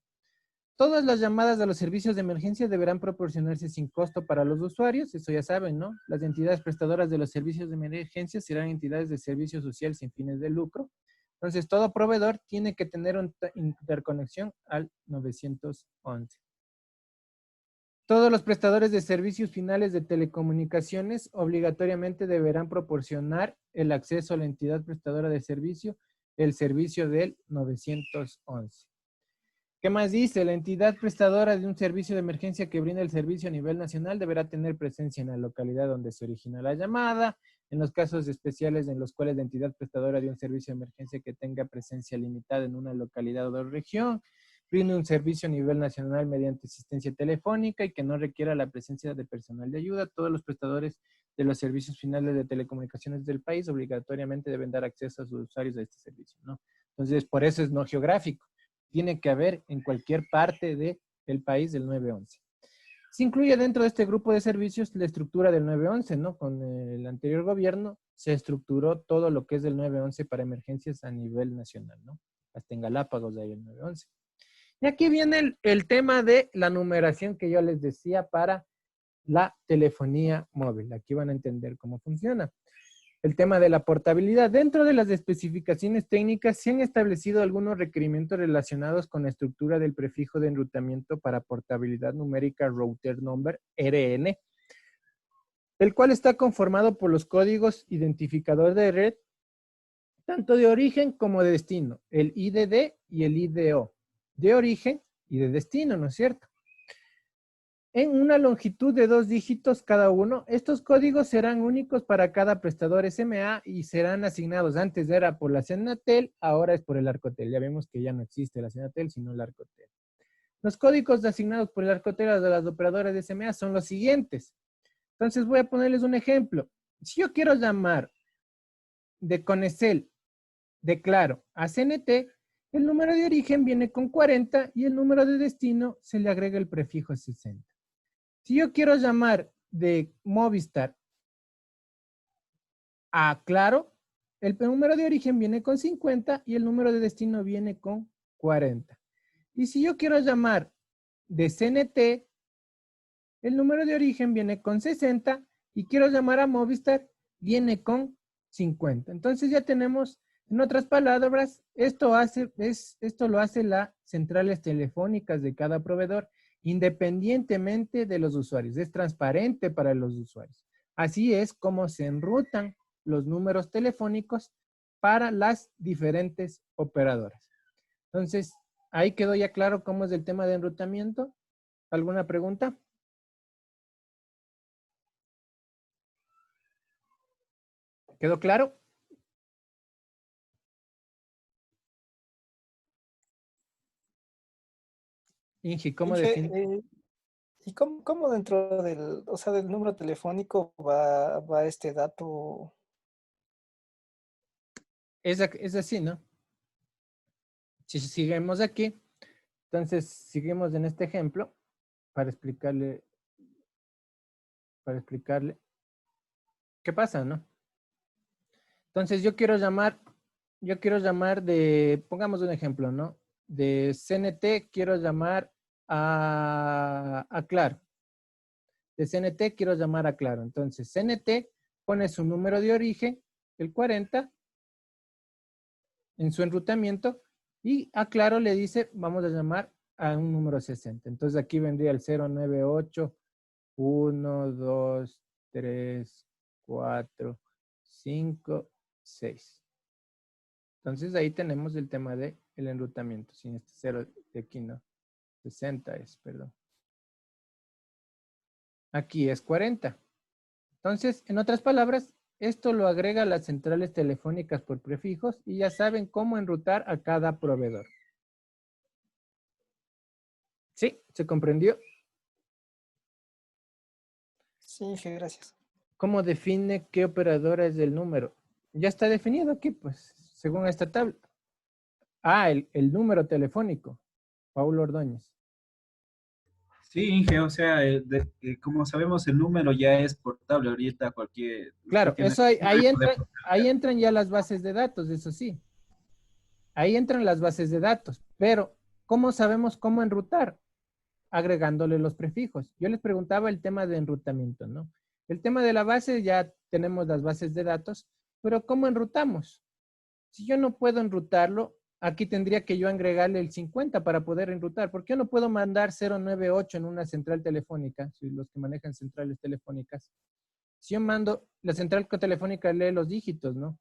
Todas las llamadas a los servicios de emergencia deberán proporcionarse sin costo para los usuarios, eso ya saben, ¿no? Las entidades prestadoras de los servicios de emergencia serán entidades de servicio social sin fines de lucro. Entonces, todo proveedor tiene que tener una interconexión al 911. Todos los prestadores de servicios finales de telecomunicaciones obligatoriamente deberán proporcionar el acceso a la entidad prestadora de servicio, el servicio del 911. ¿Qué más dice? La entidad prestadora de un servicio de emergencia que brinda el servicio a nivel nacional deberá tener presencia en la localidad donde se origina la llamada. En los casos especiales en los cuales la entidad prestadora de un servicio de emergencia que tenga presencia limitada en una localidad o región, brinde un servicio a nivel nacional mediante asistencia telefónica y que no requiera la presencia de personal de ayuda. Todos los prestadores de los servicios finales de telecomunicaciones del país obligatoriamente deben dar acceso a sus usuarios a este servicio, ¿no? Entonces, por eso es no geográfico. Tiene que haber en cualquier parte del país el 911. Se incluye dentro de este grupo de servicios la estructura del 911, ¿no? Con el anterior gobierno se estructuró todo lo que es el 911 para emergencias a nivel nacional, ¿no? Hasta en Galápagos hay el 911. Y aquí viene el tema de la numeración que yo les decía para la telefonía móvil. Aquí van a entender cómo funciona. El tema de la portabilidad. Dentro de las especificaciones técnicas se han establecido algunos requerimientos relacionados con la estructura del prefijo de enrutamiento para portabilidad numérica Router Number, RN, el cual está conformado por los códigos identificador de red, tanto de origen como de destino, el IDD y el IDO, de origen y de destino, ¿no es cierto? En una longitud de 2 dígitos cada uno, estos códigos serán únicos para cada prestador SMA y serán asignados. Antes era por la Senatel, ahora es por el Arcotel. Ya vemos que ya no existe la Senatel, sino el Arcotel. Los códigos asignados por el Arcotel a las operadoras de SMA son los siguientes. Entonces voy a ponerles un ejemplo. Si yo quiero llamar de Conecel, de Claro, a CNT, el número de origen viene con 40 y el número de destino se le agrega el prefijo 60. Si yo quiero llamar de Movistar a Claro, el número de origen viene con 50 y el número de destino viene con 40. Y si yo quiero llamar de CNT, el número de origen viene con 60 y quiero llamar a Movistar, viene con 50. Entonces ya tenemos, en otras palabras, esto lo hace las centrales telefónicas de cada proveedor, independientemente de los usuarios. Es transparente para los usuarios. Así es como se enrutan los números telefónicos para las diferentes operadoras. Entonces, ahí quedó ya claro cómo es el tema de enrutamiento. ¿Alguna pregunta? ¿Quedó claro? Ingi, ¿cómo define? ¿Y cómo dentro del, o sea, del número telefónico va este dato? Es así, ¿no? Si seguimos aquí, entonces seguimos en este ejemplo para explicarle qué pasa, ¿no? Entonces yo quiero llamar de, pongamos un ejemplo, ¿no? de CNT quiero llamar a Claro. De CNT quiero llamar a Claro. Entonces, CNT pone su número de origen, el 40, en su enrutamiento, y a Claro le dice, vamos a llamar a un número 60. Entonces, aquí vendría el 098, 1, 2, 3, 4, 5, 6. Entonces, ahí tenemos el tema del enrutamiento. Sin este 0 de aquí, no. 60 es, perdón. Aquí es 40. Entonces, en otras palabras, esto lo agrega a las centrales telefónicas por prefijos y ya saben cómo enrutar a cada proveedor. ¿Sí? ¿Se comprendió? Sí, gracias. ¿Cómo define qué operadora es el número? Ya está definido aquí, pues, según esta tabla. Ah, el número telefónico. Paulo Ordóñez. Sí, Inge, o sea, como sabemos, el número ya es portable ahorita cualquier... Claro, eso ahí entran ya las bases de datos, eso sí. Ahí entran las bases de datos, pero ¿cómo sabemos cómo enrutar? Agregándole los prefijos. Yo les preguntaba el tema de enrutamiento, ¿no? El tema de la base, ya tenemos las bases de datos, pero ¿cómo enrutamos? Si yo no puedo enrutarlo, aquí tendría que yo agregarle el 50 para poder enrutar. ¿Por qué no puedo mandar 098 en una central telefónica? Si los que manejan centrales telefónicas. Si yo mando, la central telefónica lee los dígitos, ¿no?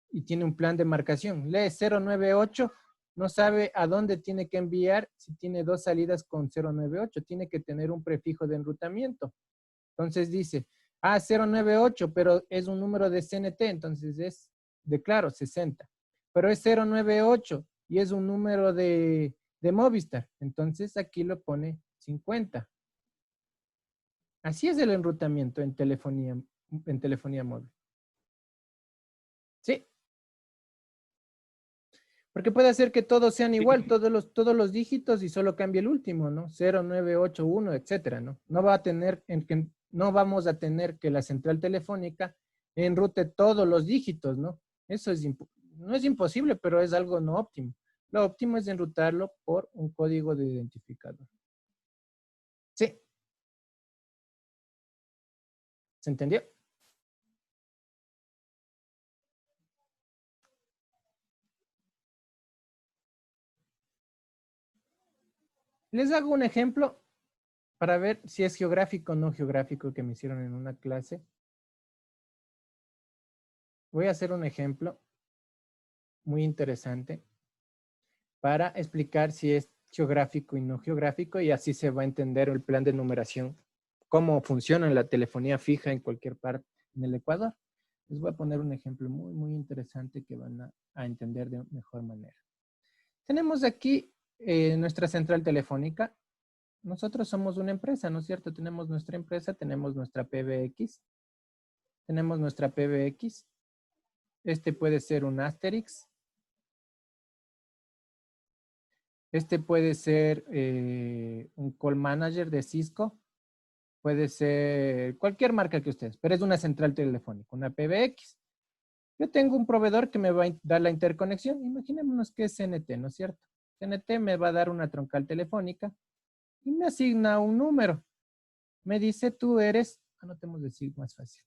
Y tiene un plan de marcación. Lee 098, no sabe a dónde tiene que enviar si tiene dos salidas con 098. Tiene que tener un prefijo de enrutamiento. Entonces dice, 098, pero es un número de CNT, entonces es de Claro, 60. Pero es 098 y es un número de Movistar. Entonces aquí lo pone 50. Así es el enrutamiento en telefonía móvil. Sí. Porque puede hacer que todos sean igual, todos los dígitos y solo cambie el último, ¿no? 0981, etcétera, ¿no? No vamos a tener que la central telefónica enrute todos los dígitos, ¿no? Eso no es imposible, pero es algo no óptimo. Lo óptimo es enrutarlo por un código de identificador. Sí. ¿Se entendió? Les hago un ejemplo para ver si es geográfico o no geográfico que me hicieron en una clase. Voy a hacer un ejemplo muy interesante para explicar si es geográfico y no geográfico, y así se va a entender el plan de numeración, cómo funciona la telefonía fija en cualquier parte en el Ecuador. Les voy a poner un ejemplo muy, muy interesante que van a entender de mejor manera. Tenemos aquí nuestra central telefónica. Nosotros somos una empresa, ¿no es cierto? Tenemos nuestra empresa, tenemos nuestra PBX. Tenemos nuestra PBX. Este puede ser un Asterix. Este puede ser un call manager de Cisco. Puede ser cualquier marca que ustedes, pero es una central telefónica, una PBX. Yo tengo un proveedor que me va a dar la interconexión. Imaginémonos que es CNT, ¿no es cierto? CNT me va a dar una troncal telefónica y me asigna un número. Me dice, tú eres, anotemos decir más fácil.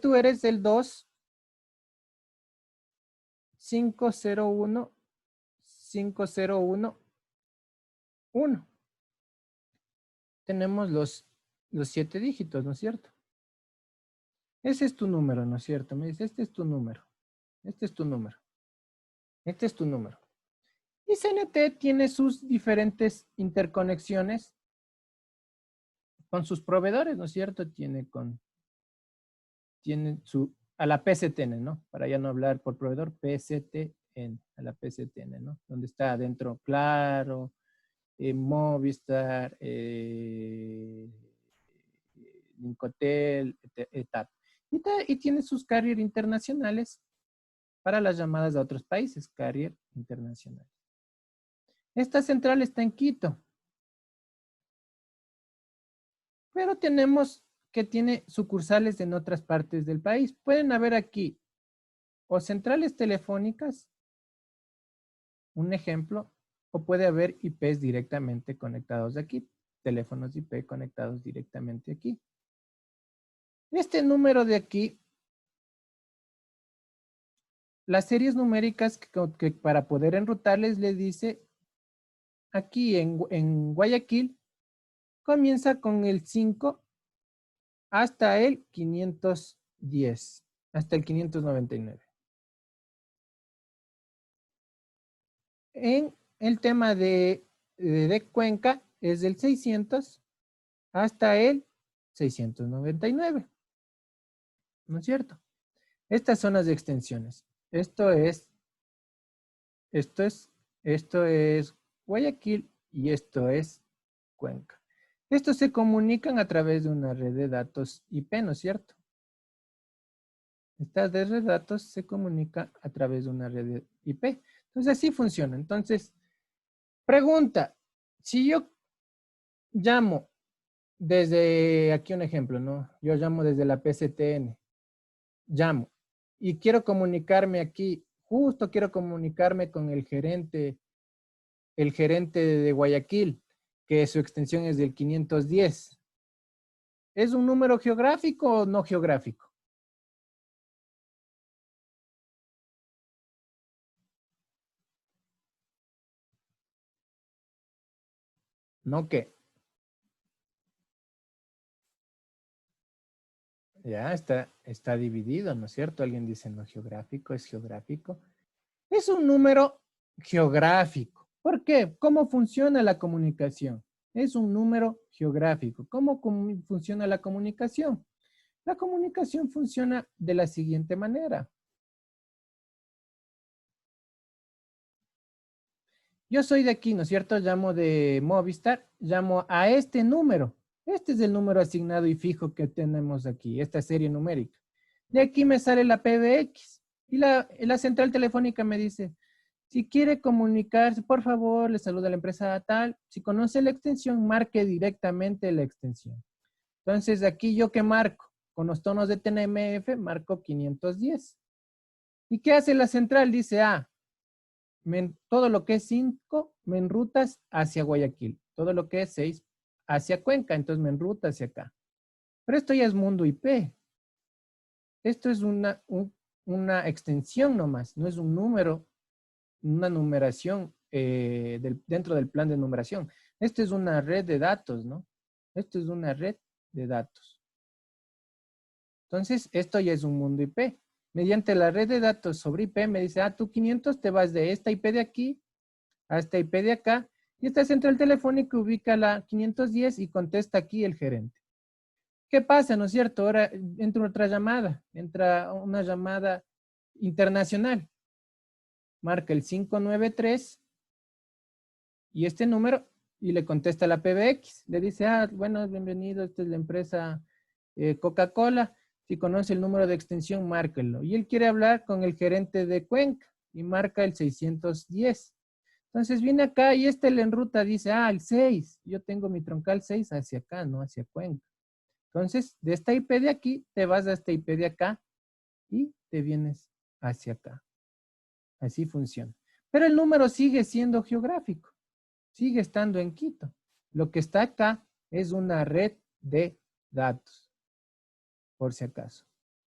Tú eres el 2501501. Tenemos los 7 dígitos, ¿no es cierto? Ese es tu número, ¿no es cierto? Me dice, este es tu número. Este es tu número. Este es tu número. Y CNT tiene sus diferentes interconexiones con sus proveedores, ¿no es cierto? A la PCTN, ¿no? Para ya no hablar por proveedor, PCTN, a la PCTN, ¿no? Donde está adentro Claro, Movistar, Linkotel, ETAP. Y tiene sus carrier internacionales para las llamadas a otros países, carrier internacionales. Esta central está en Quito. Pero tenemos que tiene sucursales en otras partes del país. Pueden haber aquí o centrales telefónicas, un ejemplo, o puede haber IPs directamente conectados aquí, teléfonos IP conectados directamente aquí. Este número de aquí, las series numéricas que para poder enrutarles les dice, aquí en Guayaquil, comienza con el 5 hasta el 510, hasta el 599. En el tema de Cuenca es del 600 hasta el 699. ¿No es cierto? Estas son las extensiones. Esto es Guayaquil y esto es Cuenca. Estos se comunican a través de una red de datos IP, ¿no es cierto? Esta red de datos se comunica a través de una red de IP. Entonces así funciona. Entonces, pregunta, si yo llamo desde, aquí un ejemplo, ¿no? Yo llamo desde la PCTN, llamo y quiero comunicarme aquí, justo quiero comunicarme con el gerente de Guayaquil, que su extensión es del 510. ¿Es un número geográfico o no geográfico? ¿No qué? Ya está dividido, ¿no es cierto? Alguien dice no geográfico, es geográfico. Es un número geográfico. ¿Por qué? ¿Cómo funciona la comunicación? Es un número geográfico. ¿Cómo funciona la comunicación? La comunicación funciona de la siguiente manera. Yo soy de aquí, ¿no es cierto? Llamo de Movistar, llamo a este número. Este es el número asignado y fijo que tenemos aquí, esta serie numérica. De aquí me sale la PBX y la central telefónica me dice, si quiere comunicarse, por favor, le saluda a la empresa tal. Si conoce la extensión, marque directamente la extensión. Entonces, aquí yo que marco, con los tonos de TNMF, marco 510. ¿Y qué hace la central? Dice, todo lo que es 5 me enrutas hacia Guayaquil. Todo lo que es 6 hacia Cuenca. Entonces me enruta hacia acá. Pero esto ya es mundo IP. Esto es una extensión nomás. No es un número, una numeración dentro del plan de numeración. Esto es una red de datos, ¿no? Esto es una red de datos. Entonces, esto ya es un mundo IP. Mediante la red de datos sobre IP me dice, tú 500 te vas de esta IP de aquí a esta IP de acá y esta central telefónica ubica la 510 y contesta aquí el gerente. ¿Qué pasa, no es cierto? Ahora entra otra llamada, entra una llamada internacional. Marca el 593 y este número y le contesta la PBX. Le dice, bueno, bienvenido, esta es la empresa Coca-Cola. Si conoce el número de extensión, márquelo. Y él quiere hablar con el gerente de Cuenca y marca el 610. Entonces viene acá y le enruta, dice, el 6. Yo tengo mi troncal 6 hacia acá, no hacia Cuenca. Entonces, de esta IP de aquí, te vas a esta IP de acá y te vienes hacia acá. Así funciona. Pero el número sigue siendo geográfico. Sigue estando en Quito. Lo que está acá es una red de datos. Por si acaso.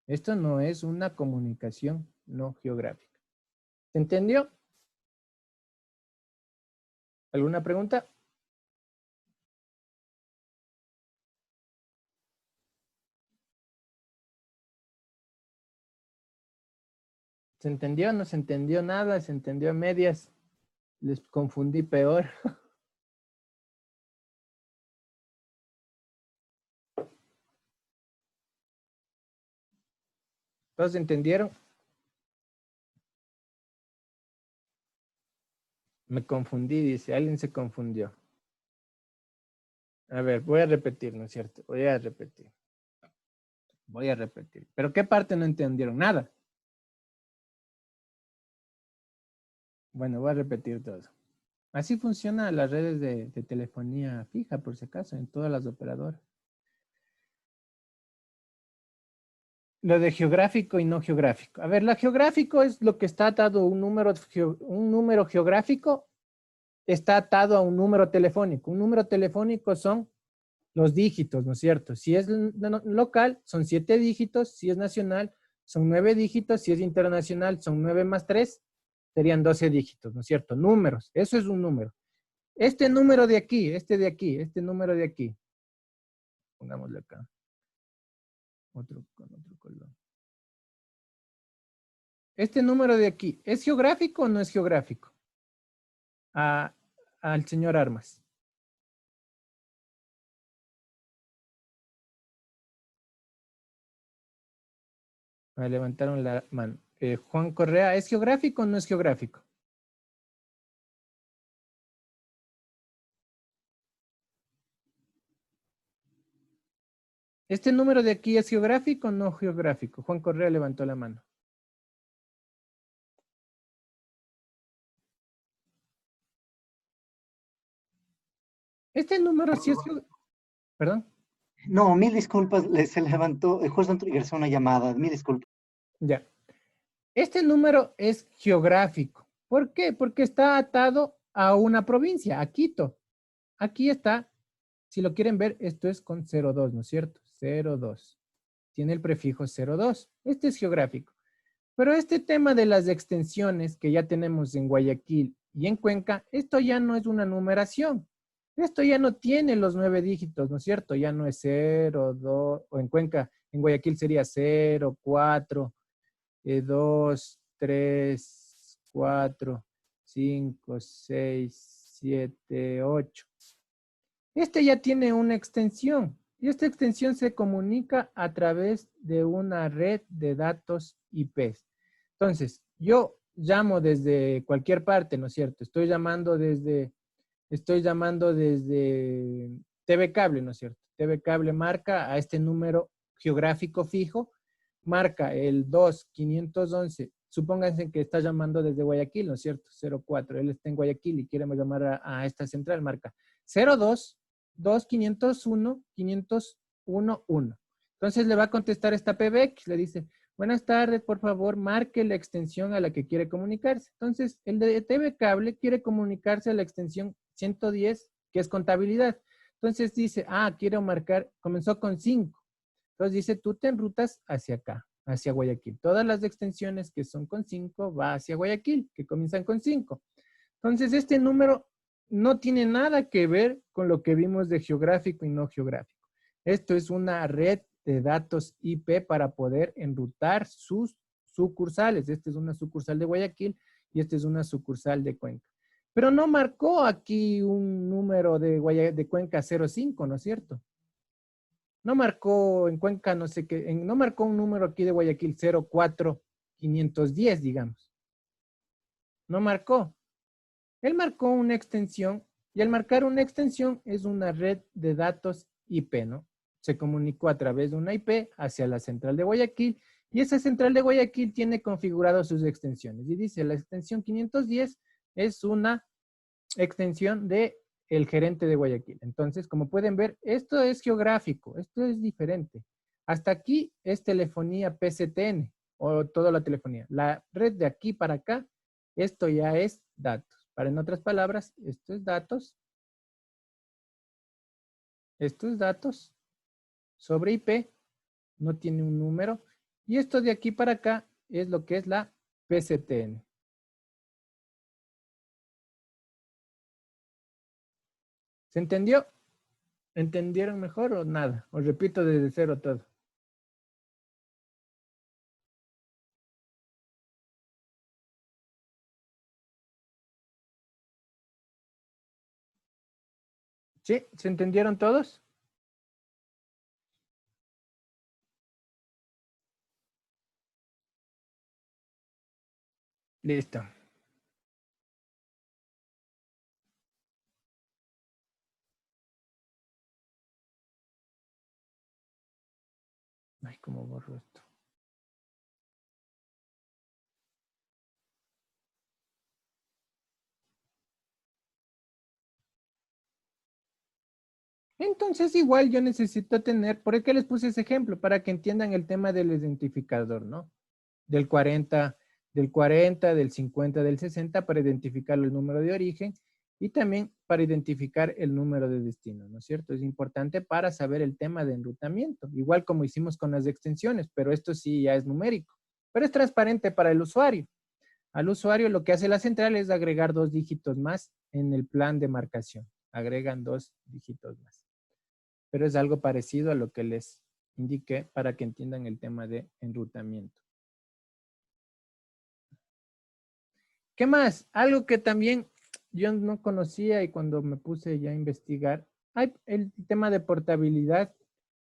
Esto no es una comunicación no geográfica. ¿Se entendió? ¿Alguna pregunta? ¿Se entendió? ¿No se entendió nada? ¿Se entendió a medias? Les confundí peor. ¿Todos entendieron? Me confundí, dice. Alguien se confundió. A ver, voy a repetir, ¿no es cierto? Voy a repetir. ¿Pero qué parte no entendieron? Nada. Bueno, voy a repetir todo. Así funcionan las redes de telefonía fija, por si acaso, en todas las operadoras. Lo de geográfico y no geográfico. A ver, la geográfico es lo que está dado un número geográfico está atado a un número telefónico. Un número telefónico son los dígitos, ¿no es cierto? Si es local, son 7 dígitos. Si es nacional, son 9 dígitos. Si es internacional, son 9 más 3, serían 12 dígitos, ¿no es cierto? Números, eso es un número. Este número de aquí, este número de aquí, pongámosle acá, otro con otro color. Este número de aquí, ¿es geográfico o no es geográfico? Al señor Armas. Me levantaron la mano. Juan Correa, ¿es geográfico o no es geográfico? ¿Este número de aquí es geográfico o no geográfico? Juan Correa levantó la mano. Este número sí es geográfico. ¿Perdón? No, mil disculpas, se levantó, justo ingresó una llamada, mil disculpas. Ya. Este número es geográfico. ¿Por qué? Porque está atado a una provincia, a Quito. Aquí está, si lo quieren ver, esto es con 02, ¿no es cierto? 02. Tiene el prefijo 02. Este es geográfico. Pero este tema de las extensiones que ya tenemos en Guayaquil y en Cuenca, esto ya no es una numeración. Esto ya no tiene los 9 dígitos, ¿no es cierto? Ya no es 0, 2, o en Cuenca, en Guayaquil sería 0, 4, 2, 3, 4, 5, 6, 7, 8. Este ya tiene una extensión y esta extensión se comunica a través de una red de datos IP. Entonces, yo llamo desde cualquier parte, ¿no es cierto? Estoy llamando desde TV Cable, ¿no es cierto? TV Cable marca a este número geográfico fijo, marca el 2511. Supónganse que está llamando desde Guayaquil, ¿no es cierto? 04. Él está en Guayaquil y queremos llamar a esta central, marca 02 2501 501. Entonces le va a contestar esta PBX, le dice, buenas tardes, por favor, marque la extensión a la que quiere comunicarse. Entonces, el de TV Cable quiere comunicarse a la extensión 110, que es contabilidad. Entonces dice, quiero marcar, comenzó con 5. Entonces dice, tú te enrutas hacia acá, hacia Guayaquil. Todas las extensiones que son con 5 va hacia Guayaquil, que comienzan con 5. Entonces, este número no tiene nada que ver con lo que vimos de geográfico y no geográfico. Esto es una red de datos IP para poder enrutar sus sucursales. Esta es una sucursal de Guayaquil y esta es una sucursal de Cuenca. Pero no marcó aquí un número de Cuenca 05, ¿no es cierto? No marcó en Cuenca, no sé qué, no marcó un número aquí de Guayaquil 04510, digamos. No marcó. Él marcó una extensión y al marcar una extensión es una red de datos IP, ¿no? Se comunicó a través de una IP hacia la central de Guayaquil y esa central de Guayaquil tiene configurado sus extensiones. Y dice, la extensión 510 es una extensión de el gerente de Guayaquil. Entonces, como pueden ver, esto es geográfico, esto es diferente. Hasta aquí es telefonía PCTN o toda la telefonía. La red de aquí para acá, esto ya es datos. Para en otras palabras, esto es datos sobre IP, no tiene un número, y esto de aquí para acá es lo que es la PCTN. ¿Se entendió? ¿Entendieron mejor o nada? Os repito desde cero todo. ¿Sí? ¿Se entendieron todos? Listo. Ay, ¿cómo borro esto? Entonces igual yo necesito tener, ¿por qué les puse ese ejemplo? Para que entiendan el tema del identificador, ¿no? Del 40, del 50, del 60 para identificar el número de origen y también para identificar el número de destino, ¿no es cierto? Es importante para saber el tema de enrutamiento, igual como hicimos con las extensiones, pero esto sí ya es numérico, pero es transparente para el usuario. Al usuario lo que hace la central es agregar 2 dígitos más en el plan de marcación. Agregan 2 dígitos más. Pero es algo parecido a lo que les indiqué para que entiendan el tema de enrutamiento. ¿Qué más? Algo que también yo no conocía y cuando me puse ya a investigar, hay el tema de portabilidad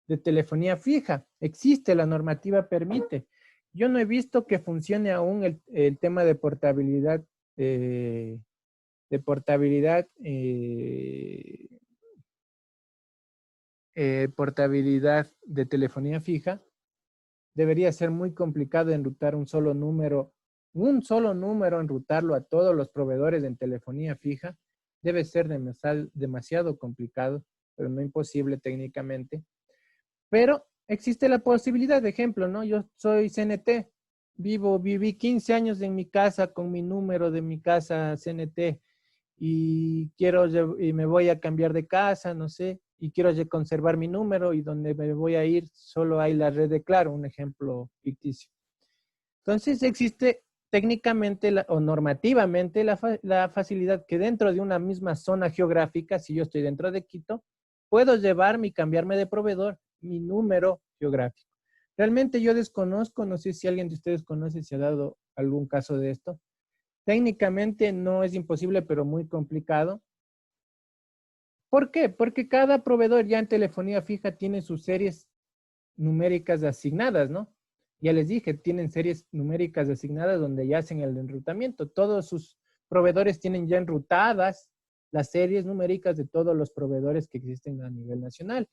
de telefonía fija. Existe, la normativa permite. Yo no he visto que funcione aún el tema de portabilidad, portabilidad de telefonía fija. Debería ser muy complicado enrutar un solo número, enrutarlo a todos los proveedores en telefonía fija. Debe ser demasiado complicado, pero no imposible técnicamente. Pero existe la posibilidad, de ejemplo, ¿no? Yo soy CNT, viví 15 años en mi casa con mi número de mi casa CNT y me voy a cambiar de casa, no sé, y quiero conservar mi número y donde me voy a ir solo hay la red de Claro, un ejemplo ficticio. Entonces existe técnicamente o normativamente la facilidad que dentro de una misma zona geográfica, si yo estoy dentro de Quito, puedo llevarme y cambiarme de proveedor mi número geográfico. Realmente yo desconozco, no sé si alguien de ustedes conoce, si ha dado algún caso de esto. Técnicamente no es imposible, pero muy complicado. ¿Por qué? Porque cada proveedor ya en telefonía fija tiene sus series numéricas asignadas, ¿no? Ya les dije, tienen series numéricas asignadas donde ya hacen el enrutamiento. Todos sus proveedores tienen ya enrutadas las series numéricas de todos los proveedores que existen a nivel nacional.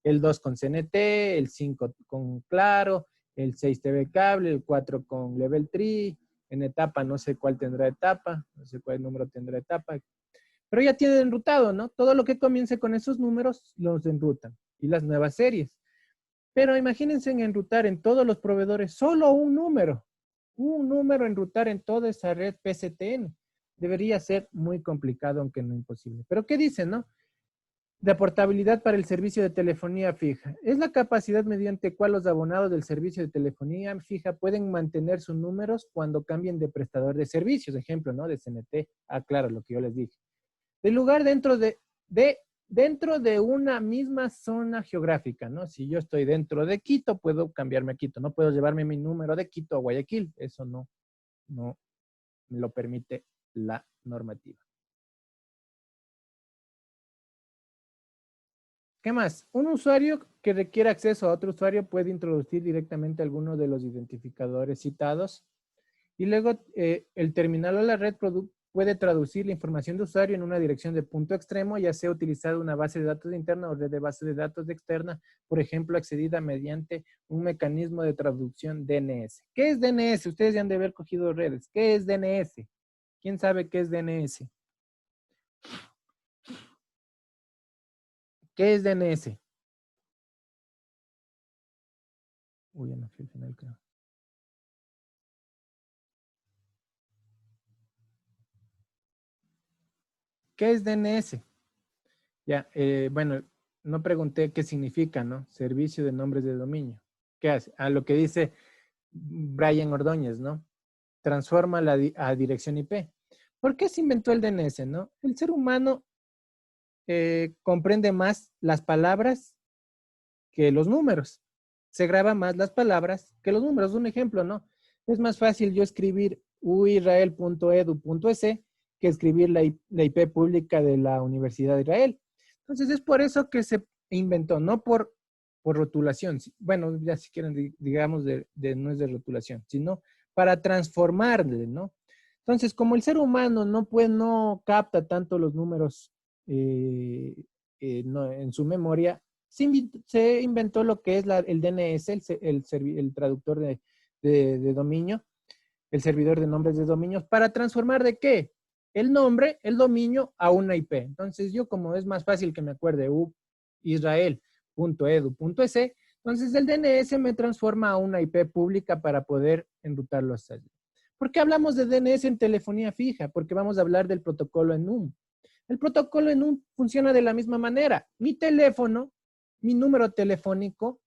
El 2 con CNT, el 5 con Claro, el 6 TV Cable, el 4 con Level 3, en etapa no sé cuál tendrá etapa, no sé cuál número tendrá etapa, pero ya tienen enrutado, ¿no? Todo lo que comience con esos números los enrutan y las nuevas series. Pero imagínense en enrutar en todos los proveedores solo un número enrutar en toda esa red PSTN. Debería ser muy complicado, aunque no imposible. Pero ¿qué dicen, no? De portabilidad para el servicio de telefonía fija. Es la capacidad mediante cual los abonados del servicio de telefonía fija pueden mantener sus números cuando cambien de prestador de servicios. Ejemplo, ¿no? De CNT. Ah, claro, lo que yo les dije. De lugar dentro de una misma zona geográfica, ¿no? Si yo estoy dentro de Quito, puedo cambiarme a Quito. No puedo llevarme mi número de Quito a Guayaquil. Eso no me lo permite la normativa. ¿Qué más? Un usuario que requiere acceso a otro usuario puede introducir directamente alguno de los identificadores citados y luego el terminal o la red puede traducir la información de usuario en una dirección de punto extremo, ya sea utilizando una base de datos interna o red de base de datos externa, por ejemplo, accedida mediante un mecanismo de traducción DNS. ¿Qué es DNS? Ustedes ya han de haber cogido redes. ¿Qué es DNS? ¿Quién sabe qué es DNS? ¿Qué es DNS? Uy, ya no fui al final, creo. ¿Qué es DNS? Ya, bueno, no pregunté qué significa, ¿no? Servicio de nombres de dominio. ¿Qué hace? A lo que dice Brian Ordóñez, ¿no? Transforma a dirección IP. ¿Por qué se inventó el DNS, no? El ser humano comprende más las palabras que los números. Se graba más las palabras que los números. Un ejemplo, ¿no? Es más fácil yo escribir uisrael.edu.es que escribir la IP pública de la Universidad de Israel. Entonces es por eso que se inventó, no por rotulación. Bueno, ya si quieren, digamos, no es de rotulación, sino para transformarle, ¿no? Entonces, como el ser humano no capta tanto los números en su memoria, se inventó lo que es el DNS, el traductor de dominio, el servidor de nombres de dominios, para transformar ¿de qué? El nombre, el dominio, a una IP. Entonces, yo como es más fácil que me acuerde israel.edu.es, entonces el DNS me transforma a una IP pública para poder enrutarlo hasta allí. ¿Por qué hablamos de DNS en telefonía fija? Porque vamos a hablar del protocolo ENUM. El protocolo en un funciona de la misma manera. Mi teléfono, mi número telefónico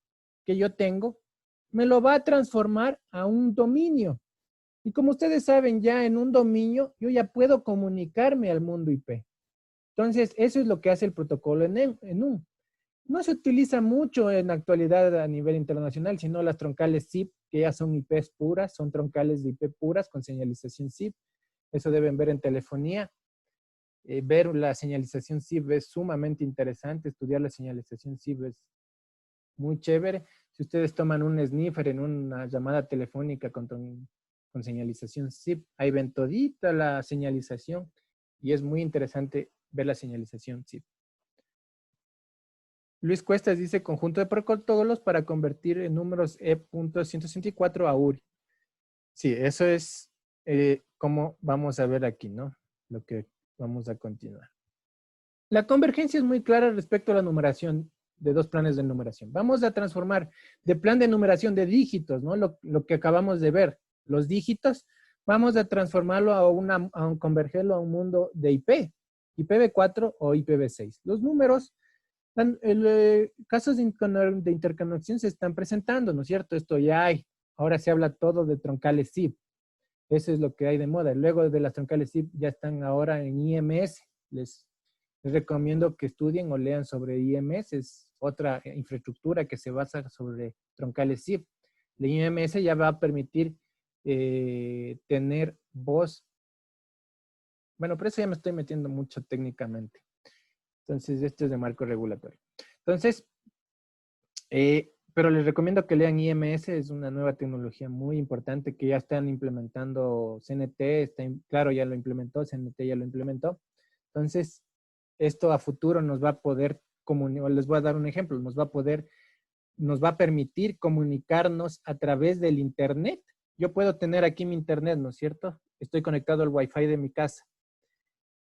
que yo tengo, me lo va a transformar a un dominio. Y como ustedes saben, ya en un dominio, yo ya puedo comunicarme al mundo IP. Entonces, eso es lo que hace el protocolo en un. No se utiliza mucho en la actualidad a nivel internacional, sino las troncales SIP, que ya son IPs puras, son troncales de IP puras con señalización SIP. Eso deben ver en telefonía. Ver la señalización SIP es sumamente interesante. Estudiar la señalización SIP es muy chévere. Si ustedes toman un sniffer en una llamada telefónica con señalización SIP, ahí ven todita la señalización y es muy interesante ver la señalización SIP. Luis Cuestas dice conjunto de protocolos para convertir en números E.164 a URI. Sí, eso es como vamos a ver aquí, ¿no? Lo que vamos a continuar. La convergencia es muy clara respecto a la numeración de dos planes de numeración. Vamos a transformar de plan de numeración de dígitos, ¿no? Lo que acabamos de ver, los dígitos, vamos a transformarlo convergerlo a un mundo de IP, IPv4 o IPv6. Los números, casos de interconexión se están presentando, ¿no es cierto? Esto ya hay. Ahora se habla todo de troncales SIP. Eso es lo que hay de moda. Luego de las troncales SIP ya están ahora en IMS. Les recomiendo que estudien o lean sobre IMS. Es otra infraestructura que se basa sobre troncales SIP. La IMS ya va a permitir tener voz. Bueno, por eso ya me estoy metiendo mucho técnicamente. Entonces, esto es de marco regulatorio. Entonces, pero les recomiendo que lean IMS, es una nueva tecnología muy importante que ya están implementando CNT, claro, ya lo implementó, CNT ya lo implementó. Entonces, esto a futuro nos va a poder comunicar, les voy a dar un ejemplo, nos va a permitir comunicarnos a través del Internet. Yo puedo tener aquí mi Internet, ¿no es cierto? Estoy conectado al Wi-Fi de mi casa.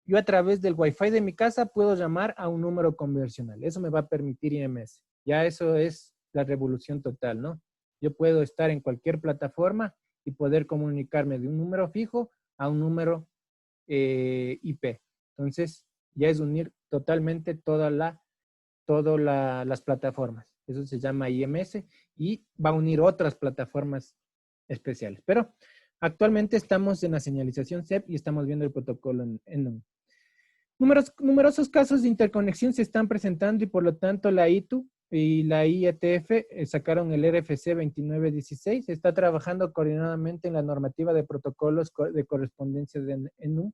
Yo a través del Wi-Fi de mi casa puedo llamar a un número convencional. Eso me va a permitir IMS. Ya eso es la revolución total, ¿no? Yo puedo estar en cualquier plataforma y poder comunicarme de un número fijo a un número IP. Entonces, ya es unir totalmente todas las plataformas. Eso se llama IMS y va a unir otras plataformas especiales. Pero actualmente estamos en la señalización SEP y estamos viendo el protocolo en numerosos casos de interconexión se están presentando y por lo tanto la ITU y la IETF sacaron el RFC 2916. Se está trabajando coordinadamente en la normativa de protocolos de correspondencia de ENU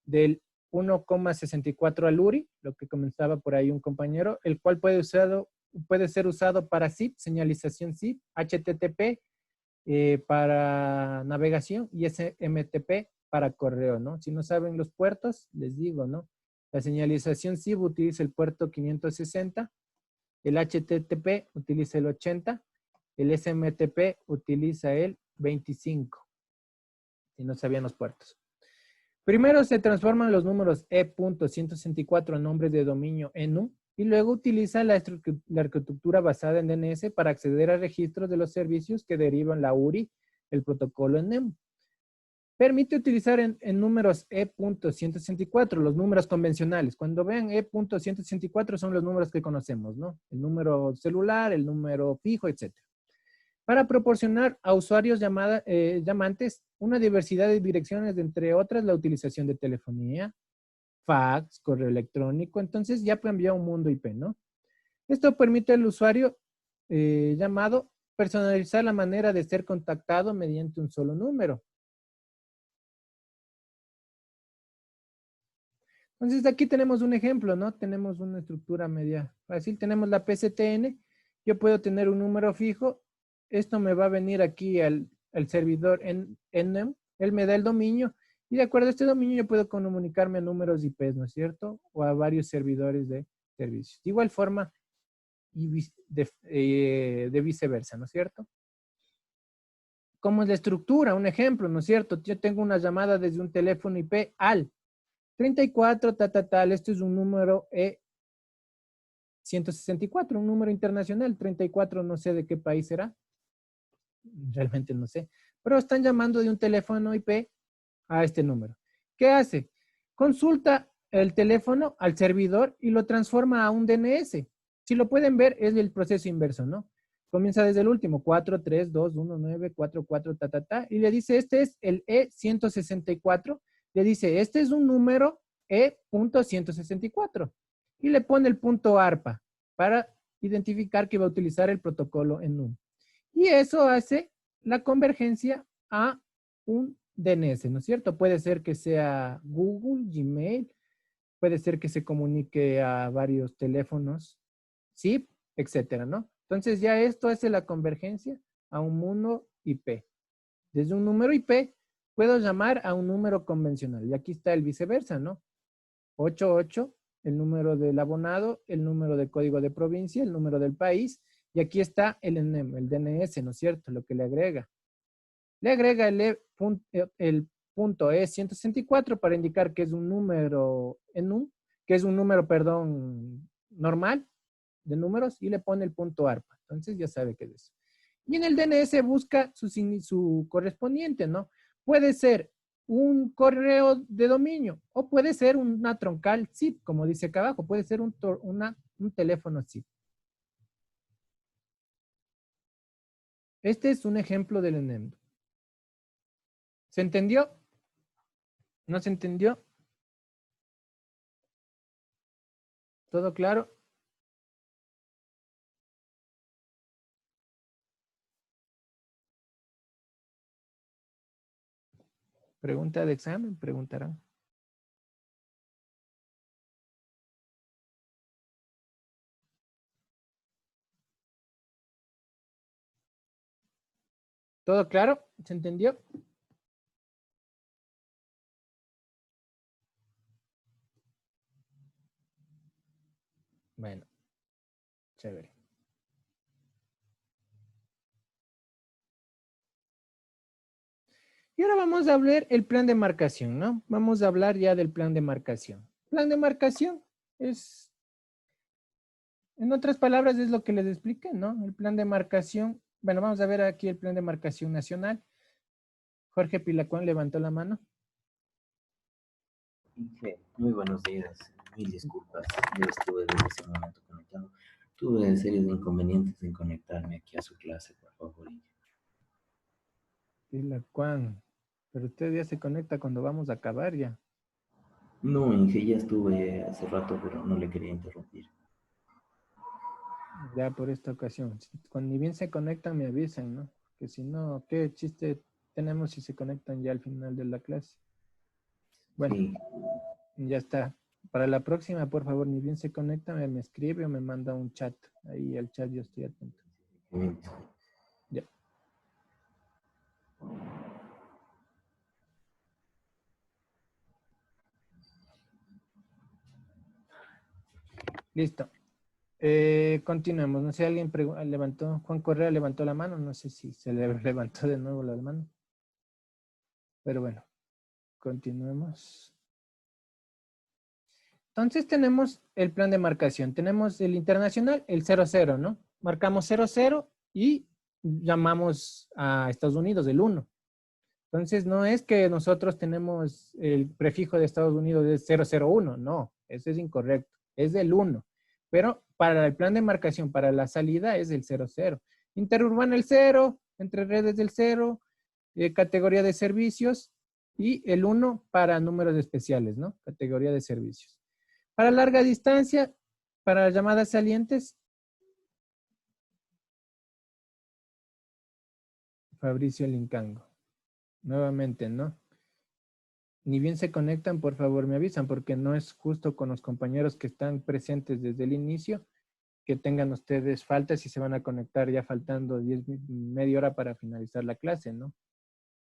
del 1,64 al URI, lo que comenzaba por ahí un compañero, el cual puede ser usado para SIP, señalización SIP, HTTP para navegación y SMTP para correo, ¿no? Si no saben los puertos, les digo, ¿no? La señalización SIP utiliza el puerto 560, el HTTP utiliza el 80, el SMTP utiliza el 25, si no sabían los puertos. Primero se transforman los números E.164 a nombres de dominio ENU y luego utiliza la arquitectura basada en DNS para acceder a registros de los servicios que derivan la URI, el protocolo ENEM. Permite utilizar en números E.164, los números convencionales. Cuando vean E.164 son los números que conocemos, ¿no? El número celular, el número fijo, etc. Para proporcionar a usuarios llamantes una diversidad de direcciones, entre otras la utilización de telefonía, fax, correo electrónico. Entonces ya cambió a un mundo IP, ¿no? Esto permite al usuario llamado personalizar la manera de ser contactado mediante un solo número. Entonces aquí tenemos un ejemplo, ¿no? Tenemos una estructura media fácil. Tenemos la PCTN. Yo puedo tener un número fijo. Esto me va a venir aquí al servidor ENEM. Él me da el dominio. Y de acuerdo a este dominio yo puedo comunicarme a números IP, ¿no es cierto? O a varios servidores de servicios. De igual forma y de viceversa, ¿no es cierto? ¿Cómo es la estructura? Un ejemplo, ¿no es cierto? Yo tengo una llamada desde un teléfono IP al 34, tal. Esto es un número E164, un número internacional. 34 no sé de qué país será. Realmente no sé. Pero están llamando de un teléfono IP a este número. ¿Qué hace? Consulta el teléfono al servidor y lo transforma a un DNS. Si lo pueden ver, es el proceso inverso, ¿no? Comienza desde el último, 4, 3, 2, 1, 9, 4, 4, ta, ta, ta, y le dice, este es el E164, le dice, este es un número E.164, y le pone el punto ARPA para identificar que va a utilizar el protocolo en NUM. Y eso hace la convergencia a un DNS, ¿no es cierto? Puede ser que sea Google, Gmail, puede ser que se comunique a varios teléfonos, SIP, etcétera, ¿no? Entonces ya esto hace la convergencia a un número IP. Desde un número IP puedo llamar a un número convencional. Y aquí está el viceversa, ¿no? 88, el número del abonado, el número de código de provincia, el número del país. Y aquí está el ENEM, el DNS, ¿no es cierto? Lo que le agrega. Le agrega el punto E164 para indicar que es un número normal de números, y le pone el punto ARPA. Entonces ya sabe qué es eso. Y en el DNS busca su correspondiente, ¿no? Puede ser un correo de dominio o puede ser una troncal SIP, como dice acá abajo. Puede ser un teléfono SIP. Este es un ejemplo del enemigo. ¿Se entendió? ¿No se entendió? ¿Todo claro? Pregunta de examen, preguntarán. ¿Todo claro? ¿Se entendió? Bueno, chévere. Y ahora vamos a hablar el plan de marcación, ¿no? Vamos a hablar ya del plan de marcación. Plan de marcación es, en otras palabras, es lo que les expliqué, ¿no? El plan de marcación, bueno, vamos a ver aquí el plan de marcación nacional. Jorge Pilacuán levantó la mano. Muy buenos días, mil disculpas, yo estuve desde ese momento conectado. Tuve serie de inconvenientes en conectarme aquí a su clase, por favor. Pilacuán, pero usted ya se conecta cuando vamos a acabar ya. No, Inge, ya estuve hace rato, pero no le quería interrumpir. Ya por esta ocasión. Cuando ni bien se conectan me avisan, ¿no? Que si no, ¿qué chiste tenemos si se conectan ya al final de la clase? Bueno, sí. Ya está. Para la próxima, por favor, ni bien se conecta, me escribe o me manda un chat. Ahí el chat yo estoy atento. Ya. Listo. Continuemos. No sé, alguien levantó, Juan Correa levantó la mano. No sé si se le levantó de nuevo la mano. Pero bueno, continuemos. Entonces tenemos el plan de marcación. Tenemos el internacional, el 00, ¿no? Marcamos 00 y llamamos a Estados Unidos el 1. Entonces no es que nosotros tenemos el prefijo de Estados Unidos de 001, no, eso es incorrecto, es del 1. Pero para el plan de marcación, para la salida es el 00. Interurbano el 0, entre redes del 0, categoría de servicios y el 1 para números especiales, ¿no? Categoría de servicios. Para larga distancia, para llamadas salientes, Fabricio Lincango. Nuevamente, ¿no? Ni bien se conectan, por favor me avisan, porque no es justo con los compañeros que están presentes desde el inicio, que tengan ustedes faltas y se van a conectar ya faltando media hora para finalizar la clase, ¿no?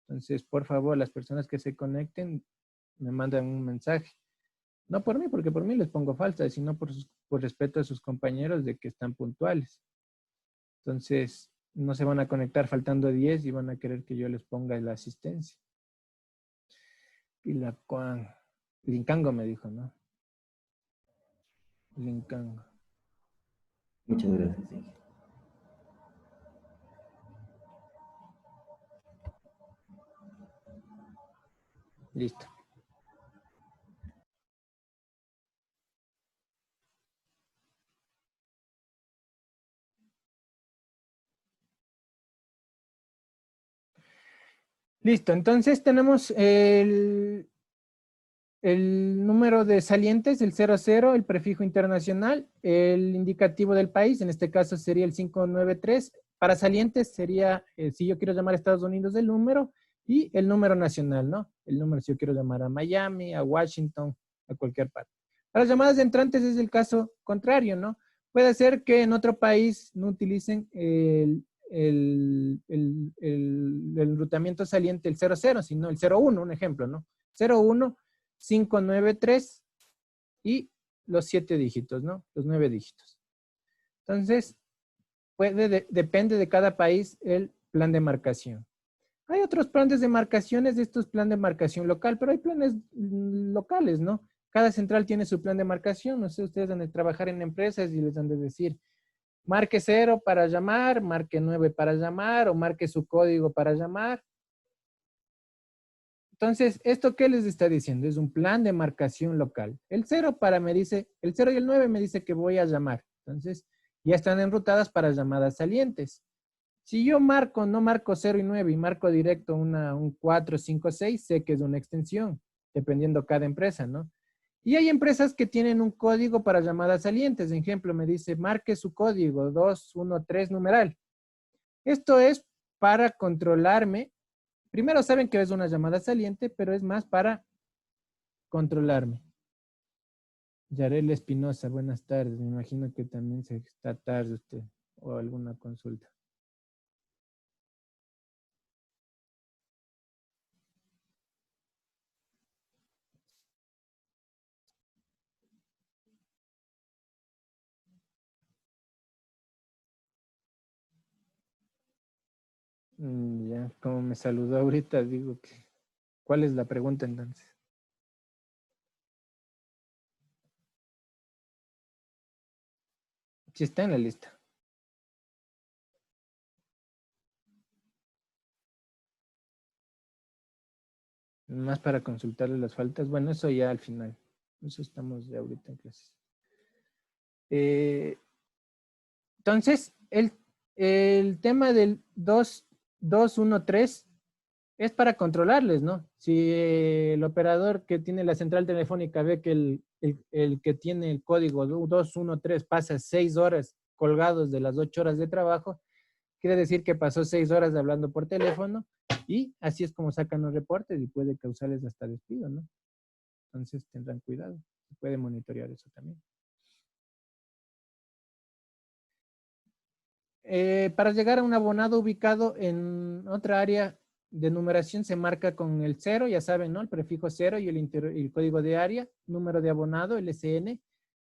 Entonces, por favor, las personas que se conecten, me mandan un mensaje. No por mí, porque por mí les pongo faltas, sino por respeto a sus compañeros de que están puntuales. Entonces, no se van a conectar faltando 10 y van a querer que yo les ponga la asistencia. Lincango me dijo, ¿no? Lincango. Muchas gracias, Inge. Listo. Listo, entonces tenemos el número de salientes, el 00, el prefijo internacional, el indicativo del país, en este caso sería el 593. Para salientes sería, si yo quiero llamar a Estados Unidos, el número, y el número nacional, ¿no? El número si yo quiero llamar a Miami, a Washington, a cualquier parte. Para las llamadas de entrantes es el caso contrario, ¿no? Puede ser que en otro país no utilicen el enrutamiento saliente, el 00, sino el 01, un ejemplo, ¿no? 01, 593 y los 7 dígitos, ¿no? Los 9 dígitos. Entonces, depende de cada país el plan de marcación. Hay otros planes de marcaciones, esto es plan de marcación local, pero hay planes locales, ¿no? Cada central tiene su plan de marcación. No sé, ustedes han de trabajar en empresas y les han de decir, marque 0 para llamar, marque 9 para llamar, o marque su código para llamar. Entonces, ¿esto qué les está diciendo? Es un plan de marcación local. El 0 me dice, el 0 y el 9 me dice que voy a llamar. Entonces, ya están enrutadas para llamadas salientes. Si yo no marco 0 y 9 y marco directo un 4, 5, 6, sé que es una extensión, dependiendo cada empresa, ¿no? Y hay empresas que tienen un código para llamadas salientes. Por ejemplo, me dice, marque su código 213 numeral. Esto es para controlarme. Primero saben que es una llamada saliente, pero es más para controlarme. Yarel Espinosa, buenas tardes. Me imagino que también se está tarde usted o alguna consulta. Ya, como me saludó ahorita, digo que, ¿cuál es la pregunta entonces? Si está en la lista. Más para consultarle las faltas. Bueno, eso ya al final. Eso estamos de ahorita en clases. Entonces, el tema del 213 es para controlarles, ¿no? Si el operador que tiene la central telefónica ve que el que tiene el código 213 pasa 6 horas colgados de las 8 horas de trabajo, quiere decir que pasó 6 horas hablando por teléfono y así es como sacan los reportes y puede causarles hasta despido, ¿no? Entonces tendrán cuidado. Se puede monitorear eso también. Para llegar a un abonado ubicado en otra área de numeración se marca con el 0, ya saben, ¿no? El prefijo 0 y el código de área, número de abonado, el SN.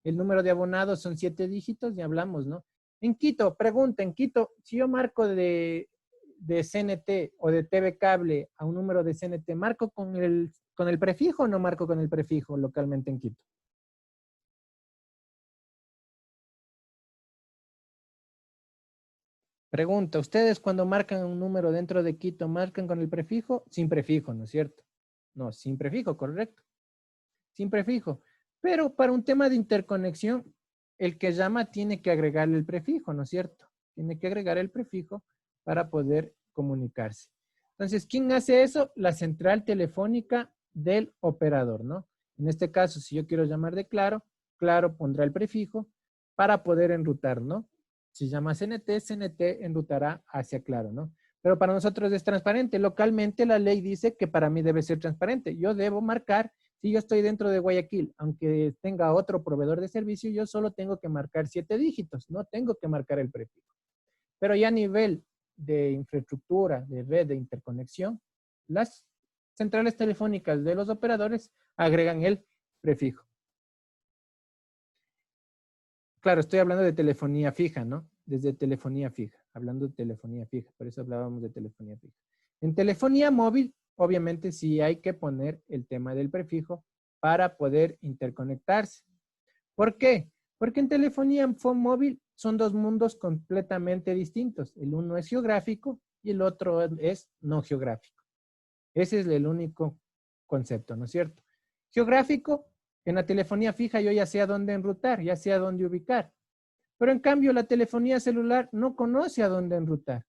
El número de abonado son 7 dígitos, ya hablamos, ¿no? En Quito, pregunta, en Quito, si yo marco de CNT o de TV Cable a un número de CNT, ¿marco con el prefijo o no marco con el prefijo localmente en Quito? Pregunta, ¿ustedes cuando marcan un número dentro de Quito, marcan con el prefijo? Sin prefijo, ¿no es cierto? No, sin prefijo, correcto. Sin prefijo. Pero para un tema de interconexión, el que llama tiene que agregarle el prefijo, ¿no es cierto? Tiene que agregar el prefijo para poder comunicarse. Entonces, ¿quién hace eso? La central telefónica del operador, ¿no? En este caso, si yo quiero llamar de Claro, Claro pondrá el prefijo para poder enrutar, ¿no? Si llama CNT, CNT enrutará hacia Claro, ¿no? Pero para nosotros es transparente. Localmente la ley dice que para mí debe ser transparente. Yo debo marcar, si yo estoy dentro de Guayaquil, aunque tenga otro proveedor de servicio, yo solo tengo que marcar 7 dígitos, no tengo que marcar el prefijo. Pero ya a nivel de infraestructura, de red, de interconexión, las centrales telefónicas de los operadores agregan el prefijo. Claro, estoy hablando de telefonía fija, ¿no? Desde telefonía fija, hablando de telefonía fija, por eso hablábamos de telefonía fija. En telefonía móvil, obviamente sí hay que poner el tema del prefijo para poder interconectarse. ¿Por qué? Porque en telefonía móvil son dos mundos completamente distintos. El uno es geográfico y el otro es no geográfico. Ese es el único concepto, ¿no es cierto? Geográfico, en la telefonía fija yo ya sé a dónde enrutar, ya sé a dónde ubicar. Pero en cambio la telefonía celular no conoce a dónde enrutar.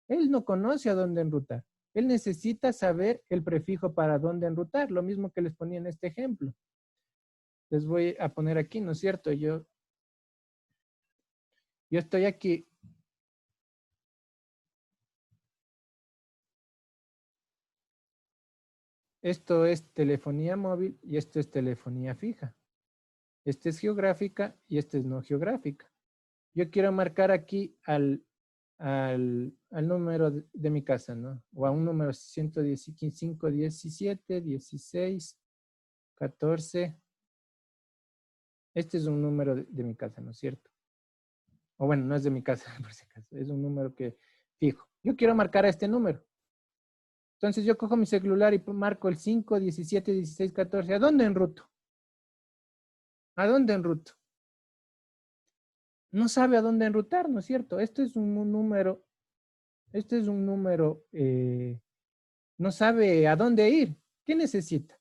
Él no conoce a dónde enrutar. Él necesita saber el prefijo para dónde enrutar, lo mismo que les ponía en este ejemplo. Les voy a poner aquí, ¿no es cierto? Yo estoy aquí. Esto es telefonía móvil y esto es telefonía fija. Este es geográfica y este es no geográfica. Yo quiero marcar aquí al número de mi casa, ¿no? O a un número 115, 17, 16, 14. Este es un número de mi casa, ¿no es cierto? O bueno, no es de mi casa, por si acaso. Es un número que fijo. Yo quiero marcar a este número. Entonces yo cojo mi celular y marco el 5, 17, 16, 14. ¿A dónde enruto? ¿A dónde enruto? No sabe a dónde enrutar, ¿no es cierto? Este es un número, no sabe a dónde ir. ¿Qué necesita?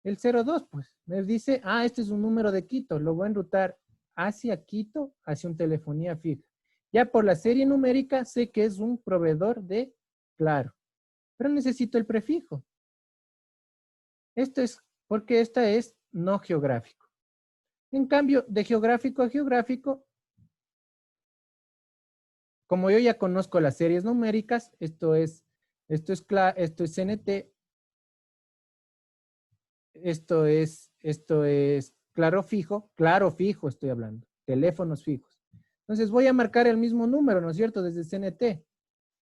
El 02, pues. Me dice, este es un número de Quito. Lo voy a enrutar hacia Quito, hacia un telefonía fija. Ya por la serie numérica sé que es un proveedor de Claro. Pero necesito el prefijo. Esto es porque esta es no geográfico. En cambio, de geográfico a geográfico, como yo ya conozco las series numéricas, esto es CNT, esto es claro fijo estoy hablando, teléfonos fijos. Entonces voy a marcar el mismo número, ¿no es cierto? Desde CNT.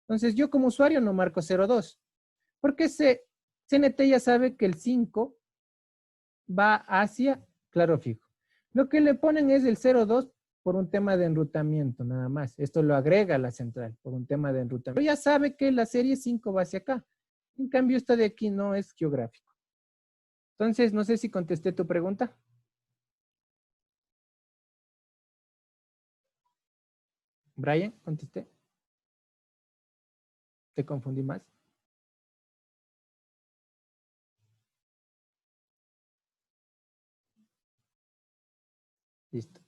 Entonces yo como usuario no marco 02, porque CNT ya sabe que el 5 va hacia claro fijo. Lo que le ponen es el 02 por un tema de enrutamiento, nada más. Esto lo agrega a la central por un tema de enrutamiento. Pero ya sabe que la serie 5 va hacia acá. En cambio, esta de aquí no es geográfico. Entonces, no sé si contesté tu pregunta. Brian, ¿contesté? ¿Te confundí más? Listo.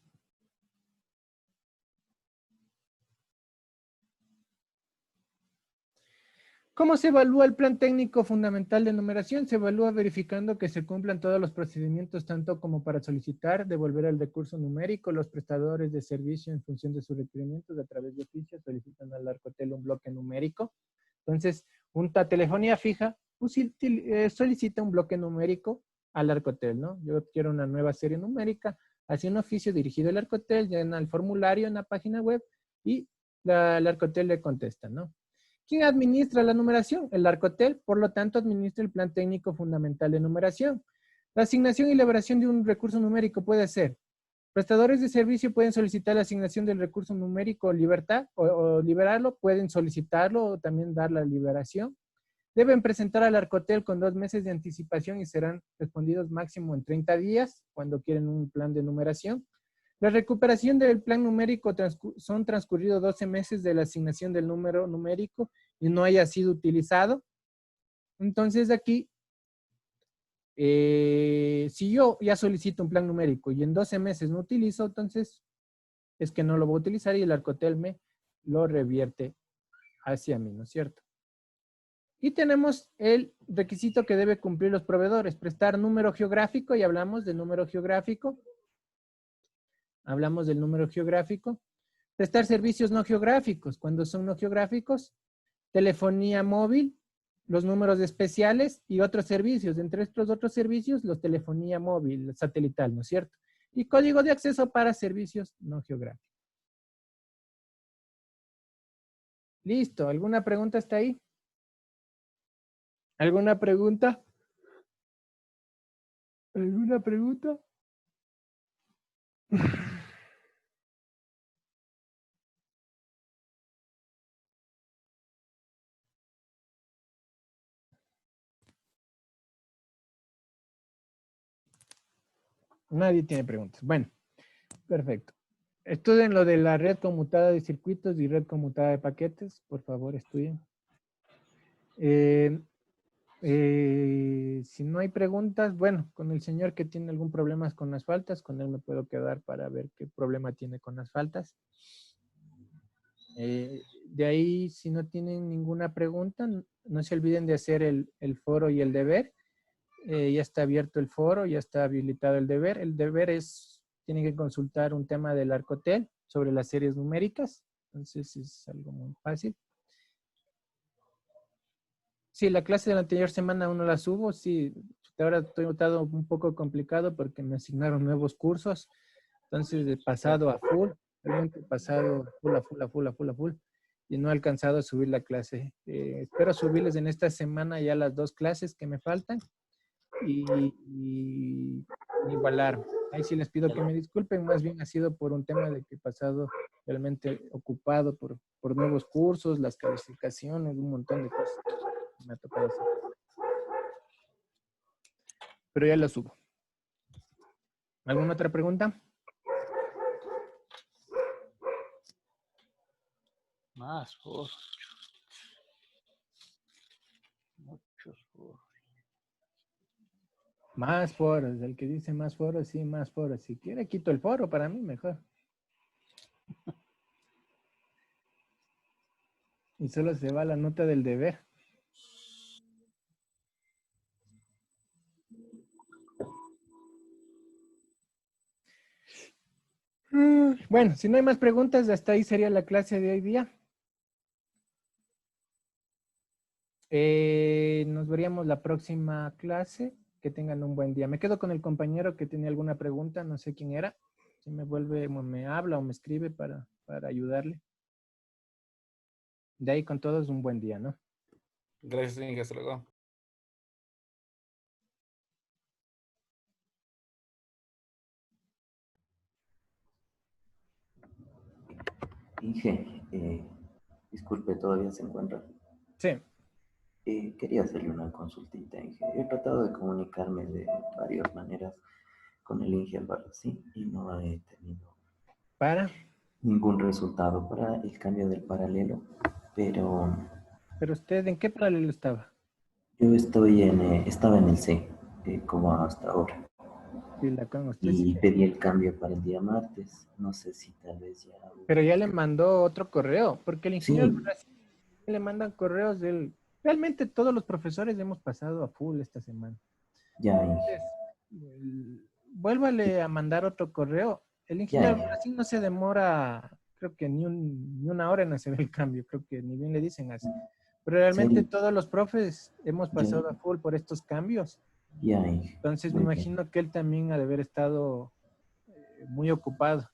¿Cómo se evalúa el plan técnico fundamental de numeración? Se evalúa verificando que se cumplan todos los procedimientos, tanto como para solicitar, devolver el recurso numérico. Los prestadores de servicio, en función de sus requerimientos, a través de oficio, solicitan al Arcotel un bloque numérico. Entonces, una telefonía fija solicita un bloque numérico al Arcotel, ¿no? Yo quiero una nueva serie numérica, hace un oficio dirigido al Arcotel, llena el formulario en la página web y el Arcotel le contesta, ¿no? ¿Quién administra la numeración? El Arcotel, por lo tanto, administra el plan técnico fundamental de numeración. La asignación y elaboración de un recurso numérico puede ser: prestadores de servicio pueden solicitar la asignación del recurso numérico libertad o liberarlo, pueden solicitarlo o también dar la liberación. Deben presentar al Arcotel con 2 meses de anticipación y serán respondidos máximo en 30 días cuando quieren un plan de numeración. La recuperación del plan numérico son transcurridos 12 meses de la asignación del número numérico y no haya sido utilizado. Entonces aquí, si yo ya solicito un plan numérico y en 12 meses no utilizo, entonces es que no lo voy a utilizar y el Arcotel me lo revierte hacia mí, ¿no es cierto? Y tenemos el requisito que debe cumplir los proveedores: prestar número geográfico, y hablamos del número geográfico. Hablamos del número geográfico. Prestar servicios no geográficos. Cuando son no geográficos, telefonía móvil, los números especiales y otros servicios. Entre estos otros servicios, los telefonía móvil, satelital, ¿no es cierto? Y código de acceso para servicios no geográficos. Listo. ¿Alguna pregunta hasta ahí? ¿Alguna pregunta? ¿Alguna pregunta? Nadie tiene preguntas. Bueno, perfecto. Estudien lo de la red conmutada de circuitos y red conmutada de paquetes. Por favor, estudien. Si no hay preguntas, bueno, con el señor que tiene algún problema con las faltas, con él me puedo quedar para ver qué problema tiene con las faltas. De ahí, si no tienen ninguna pregunta, no se olviden de hacer el foro y el deber. Ya está abierto el foro, ya está habilitado el deber. El deber tienen que consultar un tema del Arcotel sobre las series numéricas. Entonces es algo muy fácil. Sí, la clase de la anterior semana aún no la subo. Sí, ahora estoy notado un poco complicado porque me asignaron nuevos cursos. Entonces he pasado a full, realmente he pasado a full. Y no he alcanzado a subir la clase. Espero subirles en esta semana ya las 2 clases que me faltan y igualar. Ahí sí les pido que me disculpen, más bien ha sido por un tema de que he pasado realmente ocupado por nuevos cursos, las calificaciones, un montón de cosas que me ha tocado hacer. Pero ya la subo. ¿Alguna otra pregunta? Más foros. Muchos foros. Más foros. El que dice más foros, sí, más foros. Si quiere, quito el foro para mí, mejor. Y solo se va la nota del deber. Bueno, si no hay más preguntas, hasta ahí sería la clase de hoy día. Nos veríamos la próxima clase. Que tengan un buen día. Me quedo con el compañero que tenía alguna pregunta, no sé quién era. Si me habla o me escribe para ayudarle. De ahí con todos un buen día, ¿no? Gracias, Inge. Hasta luego. Inge, disculpe, ¿todavía se encuentra? Sí. Quería hacerle una consultita, Inge. He tratado de comunicarme de varias maneras con el Inge Albarracín y no he tenido ningún resultado para el cambio del paralelo, pero... ¿Pero usted en qué paralelo estaba? Yo estaba en el C, como hasta ahora. Y pedí el cambio para el día martes. No sé si tal vez ya... Pero ya le mandó otro correo, porque el ingeniero Albarracín le mandan correos del... Realmente todos los profesores hemos pasado a full esta semana. Ya, Entonces, vuélvale a mandar otro correo. El ingeniero Albarracín no se demora, creo que ni una hora en hacer el cambio. Creo que ni bien le dicen así. Pero realmente todos los profes hemos pasado a full por estos cambios. Entonces me imagino que él también ha de haber estado muy ocupado.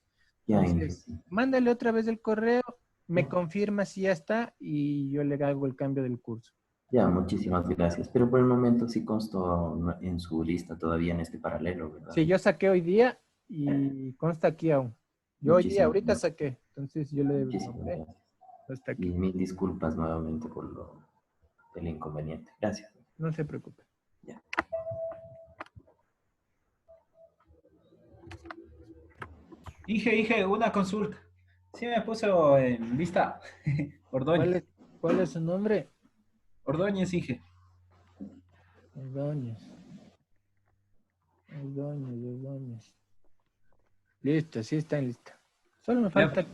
Entonces, mándale otra vez el correo, me confirma si ya está y yo le hago el cambio del curso. Ya, muchísimas gracias. Pero por el momento sí consto en su lista todavía en este paralelo, ¿verdad? Sí, yo saqué hoy día y consta aquí aún. Yo hoy día, ahorita saqué. Entonces yo le nombré. Hasta aquí. Y mil disculpas nuevamente por el inconveniente. Gracias. No se preocupe. Ya. Inge, una consulta. Sí me puso en lista Ordóñez. ¿Cuál es su nombre? Ordóñez, Inge. Ordóñez. Listo, sí está en lista. Solo me falta...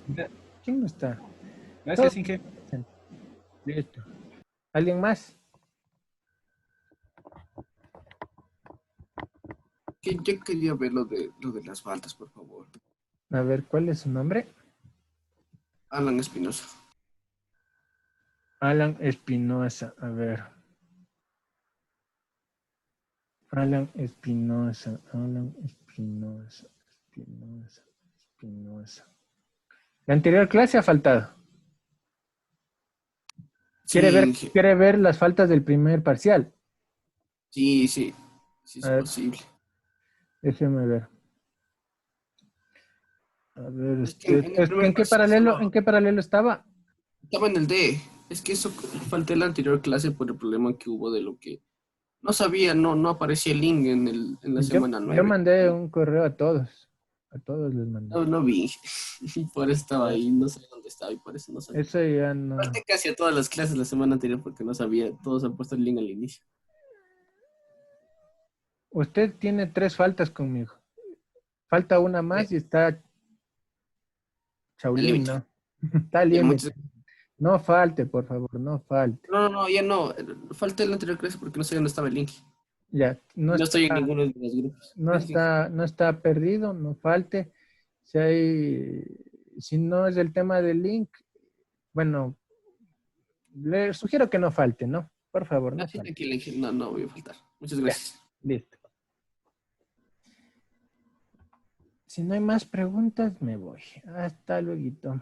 ¿Quién no está? Gracias, Inge. Listo. ¿Alguien más? Yo quería ver lo de las faltas, por favor. A ver, ¿cuál es su nombre? Alan Espinosa. Alan Espinosa, a ver. Alan Espinosa. La anterior clase ha faltado. ¿Quiere ver las faltas del primer parcial? Sí, es posible. Déjeme ver. A ver, ¿en qué paralelo estaba? Estaba en el D. Es que eso falté en la anterior clase por el problema que hubo de lo que no sabía, no aparecía el link en la semana 9. Yo mandé un correo a todos. A todos les mandé. No vi. Por eso estaba ahí, no sé dónde estaba y por eso no sabía. Eso ya no. Falté casi a todas las clases la semana anterior porque no sabía. Todos han puesto el link al inicio. Usted tiene 3 faltas conmigo. Falta una más y está Chaulín, ¿no? Está límite. No falte, por favor, no falte. No, ya no. Falta el anterior clase porque no sé dónde estaba el link. Ya, No estoy en ninguno de los grupos. No está perdido, no falte. Si no es el tema del link, bueno, le sugiero que no falte, ¿no? Por favor, no falte. Aquí no voy a faltar. Muchas gracias. Ya, listo. Si no hay más preguntas, me voy. Hasta luego.